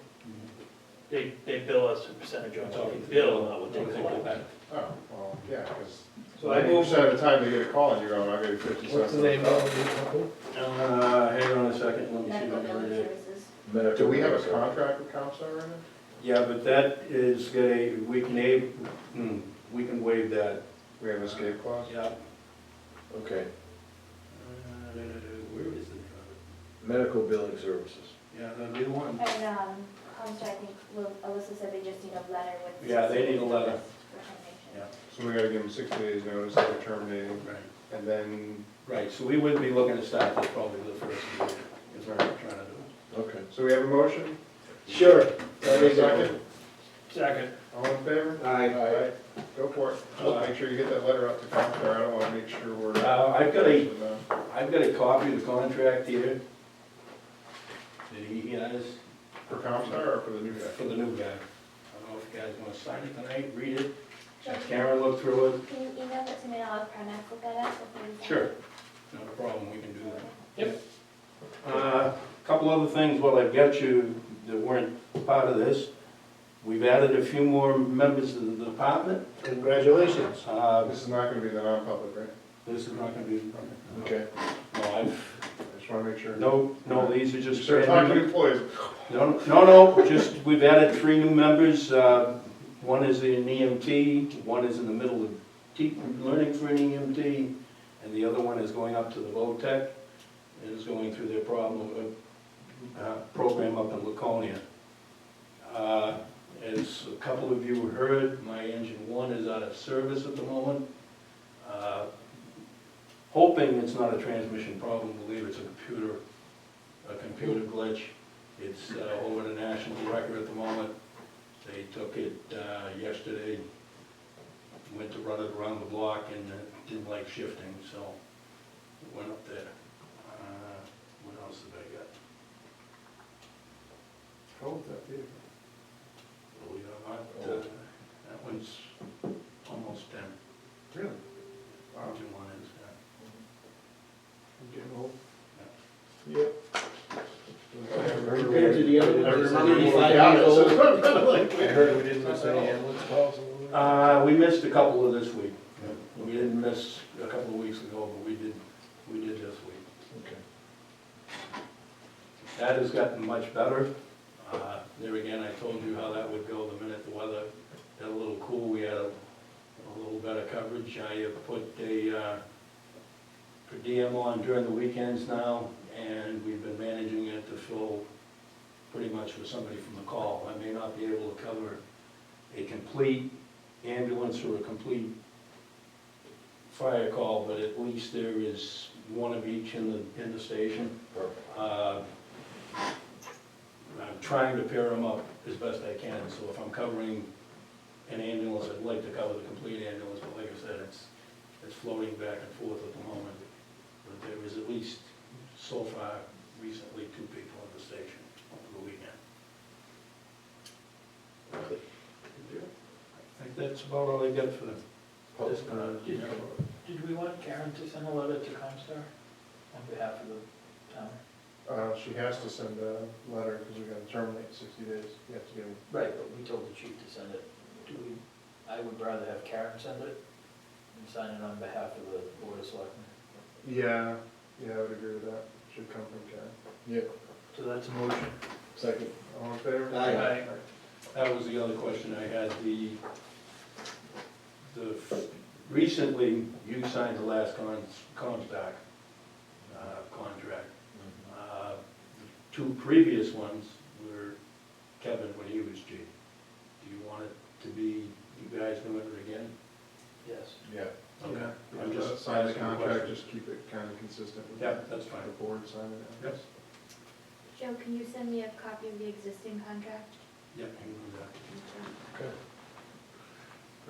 S5: They bill us a percentage on what they bill, not what they
S11: What they
S5: collect.
S11: collect.
S3: Oh, well, yeah, because
S5: So I moved,
S3: 90% of the time they get a call and you're going, I'll give you 50 cents.
S1: What's the name of the company?
S11: Hang on a second, let me see
S7: Medical
S11: what
S7: billing
S11: it is.
S7: services.
S1: Medical
S3: Do we have a
S1: Services.
S3: contract with Comstar right now?
S11: Yeah, but that is, we can waive that,
S3: We have an escape clause?
S11: yeah.
S1: Okay,
S11: Where is the name
S1: medical billing services.
S11: of it? Yeah, that'd be the one.
S7: And, Comstar, I think, Alyssa said they just need a letter with.
S11: Yeah, they need a letter.
S7: For termination.
S11: Yeah.
S3: So we gotta give them 60 days notice that they're terminating,
S11: Right.
S3: and then,
S11: Right, so we would be looking to start this probably the first of the year, is what we're trying to do.
S1: Okay.
S3: so we have a motion?
S6: Sure.
S3: Is there a second?
S5: second,
S3: All in favor?
S6: Aye.
S3: Go for it. Just make sure you get that letter out to Comstar, I don't wanna make sure we're.
S11: I've got a copy of the contract here that he has
S3: For Comstar or for the new guy?
S11: for the new guy. I don't know if you guys want to sign it tonight, read it, have Karen look through it.
S7: Can you email it to me and I'll have Primex look at it before you sign?
S11: Sure, not a problem, we can do that. Yep. Couple other things while I've got you that weren't part of this. We've added a few more members of the department.
S6: Congratulations.
S3: This is not gonna be the non-public, right?
S11: This is not gonna be,
S1: Okay.
S11: no, I've,
S3: I just wanna make sure.
S11: no, these are
S3: You
S11: just.
S3: start talking to employees.
S11: No, just, we've added 3 new members. One is in EMT, one is in the middle of learning for an EMT, and the other one is going up to the VOTEC, and is going through their program up in Laconia. As a couple of you heard, my engine 1 is out of service at the moment. Hoping it's not a transmission problem, believe it's a computer glitch. It's over the national record at the moment. They took it yesterday, went to run it around the block and didn't like shifting, so went up there. What else have I got?
S3: old is that vehicle?
S11: Believe it or not, that one's almost 10.
S3: Really? Wow.
S11: Engine one is,
S3: I'm getting old.
S11: yeah.
S3: Yep.
S6: Compared to the other one,
S3: I
S6: that's
S3: remember when we
S6: 35
S3: got
S6: years
S3: it,
S6: old.
S3: so-
S1: I heard we didn't miss any ambulance calls.
S11: We missed a couple of this week. We didn't miss a couple of weeks ago, but we did this week.
S1: Okay.
S11: That has gotten much better. There again, I told you how that would go the minute the weather got a little cool. We had a little better coverage. I have put a per diem on during the weekends now, and we've been managing it to fill pretty much with somebody from the call. I may not be able to cover a complete ambulance or a complete fire call, but at least there is one of each in the station.
S1: Perfect.
S11: I'm trying to pair them up as best I can, so if I'm covering an ambulance, I'd like to cover the complete ambulance, but like I said, it's floating back and forth at the moment. But there is at least, so far, recently, 2 people in the station over the weekend. I think that's about all I got for this part.
S5: Did we want Karen to send a letter to Comstar on behalf of the town?
S3: She has to send a letter because we gotta terminate in 60 days. You have to give them.
S5: Right, but we told the chief to send it. I would rather have Karen send it and sign it on behalf of the board of selectmen.
S3: Yeah, I would agree with that. Should come from Karen.
S1: Yep.
S5: So that's a motion.
S1: Second.
S3: All in favor?
S6: Aye.
S11: That was the other question I had, recently, you signed the last Comstock contract. The 2 previous ones were Kevin when he was chief. Do you want it to be, you guys doing it again?
S5: Yes.
S1: Yeah.
S11: Okay.
S3: Yeah,
S11: I'm just
S3: sign the
S11: asking a
S3: contract,
S11: question.
S3: just keep it kind of consistent with
S11: Yep, that's fine.
S3: the board signing it.
S11: Yep.
S7: Joe, can you send me a copy of the existing contract?
S11: Yep, I can do that.
S3: Okay.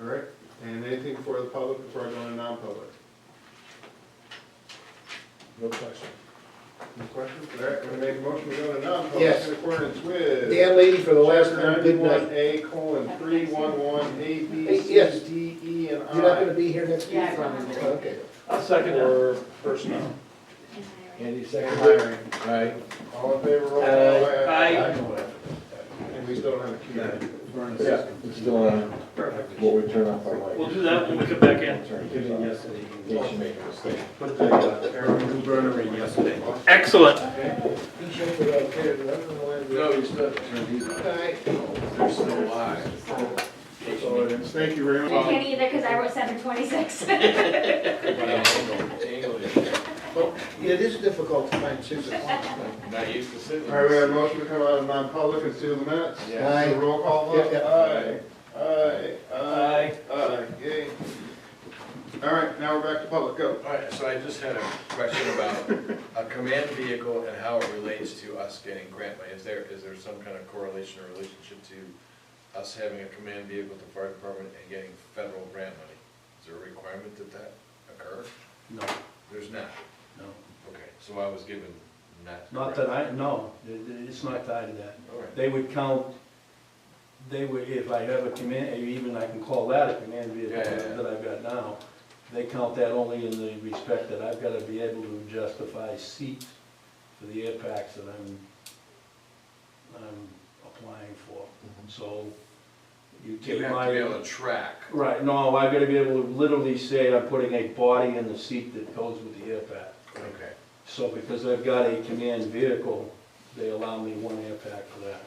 S3: All right, and anything for the public before I go into non-public?
S1: No question.
S3: No questions? All right, I'm gonna make a motion to go to non-public
S6: Yes.
S3: in accordance with.
S6: Dan Lady for the last time, good night.
S3: 91A:311 A, B,
S6: Hey,
S3: C,
S6: yes.
S3: D, E, and I.
S6: You're not gonna be here next week?
S8: Yeah, I'm coming.
S6: Okay.
S5: I'll second
S3: For personnel.
S7: And hiring.
S1: Andy,
S3: And
S1: second.
S3: hiring.
S1: Aye.
S3: All in favor, roll call.
S5: Aye.
S3: And we still don't have a queue.
S1: Yeah, it's still on.
S5: Perfect.
S1: What we turn off our light.
S5: We'll do that when we come back in.
S1: Turn it off. In case you make a mistake.
S10: Put the new burner in yesterday.
S5: Excellent.
S1: No, you still have to turn these on. They're still live.
S3: That's all it is. Thank you very
S7: I
S3: much.
S7: can't either because I wrote 726.
S6: Well, yeah, it is difficult to find 6 o'clock.
S1: Not used to sitting.
S3: All right, we have a motion to come out of non-public and seal the minutes.
S1: Yeah.
S6: Aye.
S3: So roll call vote?
S6: Yep, yep.
S3: Aye, yay. All right, now we're back to public, go.
S1: All right, so I just had a question about a command vehicle and how it relates to us getting grant money. Is there some kind of correlation or relationship to us having a command vehicle at the fire department and getting federal grant money? Is there a requirement that occur?
S11: No,
S1: There's not.
S11: no.
S1: Okay, so I was given not.
S11: Not that no, it's not tied to that.
S1: All right.
S11: They would count, if I have a command, even I can call that a command vehicle
S1: Yeah, yeah, yeah.
S11: that I've got now, they count that only in the respect that I've gotta be able to justify seats for the air packs that I'm applying for. So you
S1: You
S11: take
S1: have
S11: my.
S1: to be able to track.
S11: Right, no, I've gotta be able to literally say I'm putting a body in the seat that goes with the air pack.
S1: Okay.
S11: So because I've got a command vehicle, they allow me 1 air pack for that.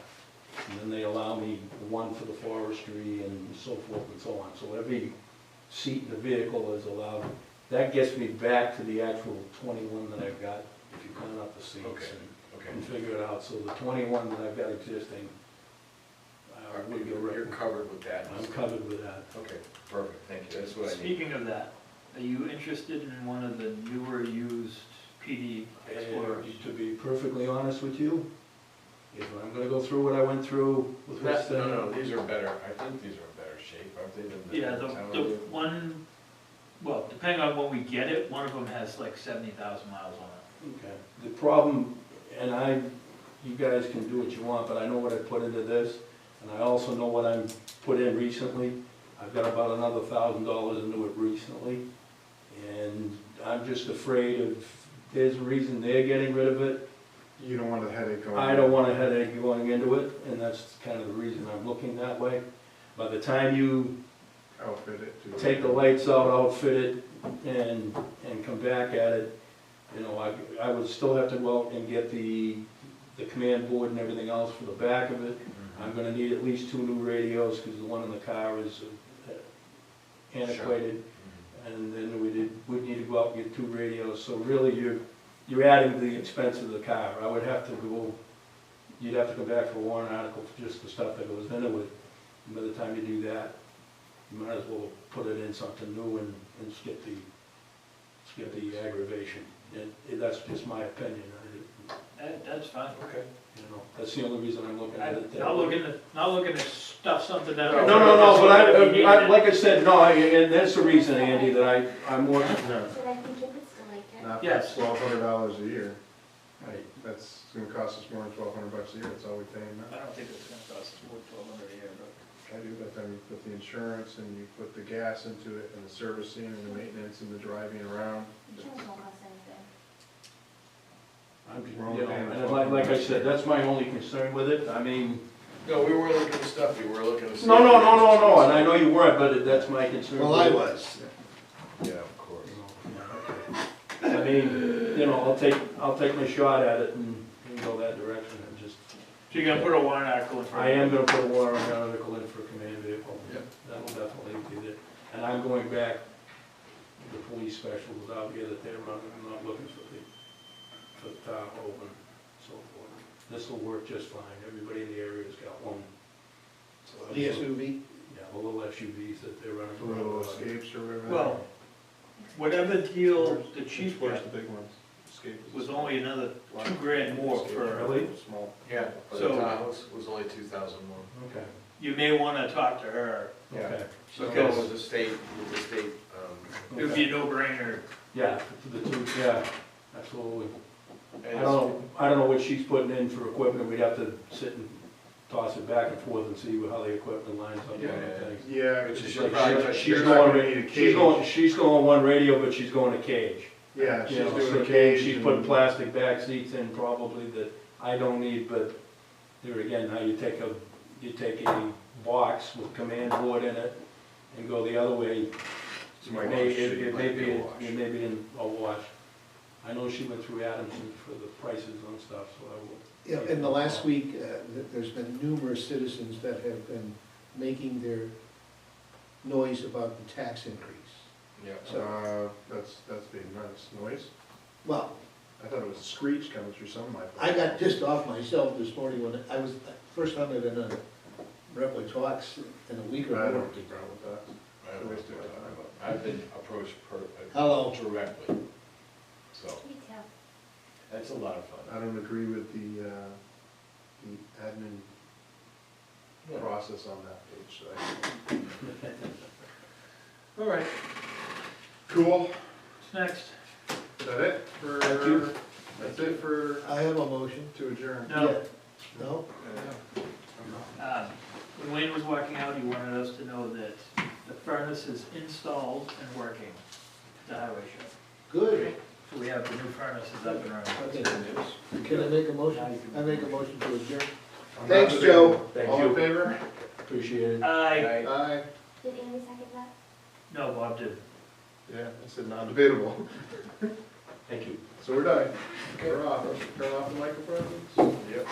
S11: And then they allow me 1 for the forestry and so forth and so on. So every seat in the vehicle is allowed. That gets me back to the actual 21 that I've got, if you count up the seats
S1: Okay. Okay.
S11: and figure it out. So the 21 that I've got existing, would be
S1: You're covered with that.
S11: I'm covered with that.
S1: Okay, perfect, thank you, that's what I need.
S5: Speaking of that, are you interested in one of the newer used PD Explorers?
S11: And to be perfectly honest with you, if I'm gonna go through what I went through with this thing.
S1: No, these are better, I think these are in better shape, aren't they, than the
S5: Yeah,
S1: town
S5: the
S1: vehicle?
S5: one, well, depending on when we get it, one of them has like 70,000 miles on it.
S11: Okay. The problem, and I you guys can do what you want, but I know what I put into this, and I also know what I'm put in recently. I've got about another $1,000 into it recently, and I'm just afraid of, there's a reason they're getting rid of it.
S3: You don't want a headache going.
S11: I don't want a headache going into it, and that's kind of the reason I'm looking that way. By the time you
S3: Outfit it.
S11: take the lights out, outfit it, and come back at it, you know, I would still have to go out and get the command board and everything else for the back of it. I'm gonna need at least 2 new radios, because the one in the car is antiquated. And then we'd need to go out and get 2 radios, so really you're adding to the expense of the car. I would have to go, you'd have to come back for a warrant article for just the stuff that goes into it. And by the time you do that, you might as well put it in something new and skip the aggravation. And that's just my opinion.
S5: That's fine, okay.
S11: You know, that's the only reason I'm looking at it. that
S5: Not
S11: way.
S5: looking to stuff something out.
S11: No, but I, like I said, no, and that's the reason, Andy, that I'm more,
S3: No,
S7: So I think it would still like it.
S3: not for
S5: Yes.
S3: $1,200 a year.
S11: right,
S3: That's gonna cost us more than $1,200 a year, that's all we pay
S5: I
S3: now.
S5: don't think it's gonna cost us more than $1,200 a year, but.
S3: I do, but then you put the insurance and you put the gas into it and the servicing and the maintenance and the driving around.
S7: Insurance won't cost anything.
S11: I'm, just-
S3: We're only
S11: you know,
S3: paying
S11: and like I said, that's my only concern with it. I mean,
S1: No, we were looking to stuff you, we were looking to.
S11: no, and I know you weren't, but that's my concern.
S6: Well,
S11: with
S6: I
S11: it.
S6: was.
S1: Yeah, of course.
S11: I mean, you know, I'll take my shot at it and go that direction and just,
S5: So you're gonna put a warrant article in for.
S11: I am gonna put a warrant article in for a command vehicle.
S1: Yeah.
S11: That'll definitely be it. And I'm going back to the police specials out here that they're running. I'm not looking for the top open, so forth. This will work just fine. Everybody in the area's got one. So I'm
S6: The
S11: gonna-
S6: SUV?
S11: Yeah, the little SUVs that they're running.
S3: The little escapes or whatever.
S5: Well, whatever deal the chief
S3: Where's
S5: got
S3: the big ones? Escape is-
S5: was only another $2,000 more for,
S11: Really?
S3: Small.
S1: Yeah, but
S5: So-
S1: the Tahoe's was only 2,000 more.
S11: Okay,
S5: you may wanna talk to her.
S11: okay.
S1: So
S5: Because-
S1: no, with the state,
S5: It would be a no-brainer.
S11: Yeah, for the two, yeah, absolutely.
S1: and
S11: I don't know what she's putting in for equipment. We'd have to sit and toss it back and forth and see how the equipment lines up on
S1: Yeah,
S11: the
S1: yeah.
S11: things.
S3: Yeah,
S1: Which
S3: it's
S1: is
S3: just
S1: your
S3: like,
S1: project.
S11: She's
S3: you're not gonna need a
S11: going,
S3: cage.
S11: she's going one radio, but she's going a cage.
S3: Yeah, she's
S11: You know,
S3: doing
S11: so
S3: a cage.
S11: she's
S3: and-
S11: putting plastic back seats in probably that I don't need, but there again, how you take a box with command board in it and go the other way,
S1: It might
S11: it may
S1: be a wash.
S11: in a wash. I know she went through Adamson for the prices on stuff, so I will.
S6: Yeah, in the last week, there's been numerous citizens that have been making their noise about the tax increase.
S1: Yeah.
S3: That's being nice. Noise?
S6: Well,
S3: I thought it was screech coming through some of my.
S6: I got pissed off myself this morning when I was, first time I've been on Brentwood Talks in a week or
S3: I
S6: more.
S3: don't have a problem with that.
S1: I don't know what they're talking about. I've been approached
S6: Hello.
S1: directly, so
S7: Me too.
S1: that's a lot of fun.
S3: I don't agree with the admin
S1: Yeah.
S3: process on that page, so
S1: All right.
S3: Cool.
S5: What's next?
S3: Is that it for?
S11: Thank you.
S3: That's it for,
S6: I have a motion.
S3: to adjourn.
S5: No.
S6: Yeah. No?
S5: When Wayne was walking out, he wanted us to know that the furnace is installed and working at the highway shop.
S6: Good.
S5: So we have the new furnaces up and running.
S6: Okay. Can I make a motion? I make a motion to adjourn.
S3: I'm
S6: Thanks,
S3: not
S6: Joe.
S3: debating.
S11: Thank
S3: All
S11: you.
S3: in favor?
S11: Appreciate it.
S5: Aye.
S3: Aye.
S7: Did Amy second that?
S5: No, Bob did.
S3: Yeah, I said non-debatable.
S11: Thank you.
S3: So we're done. We're off. Turn off the microphones.
S1: Yep.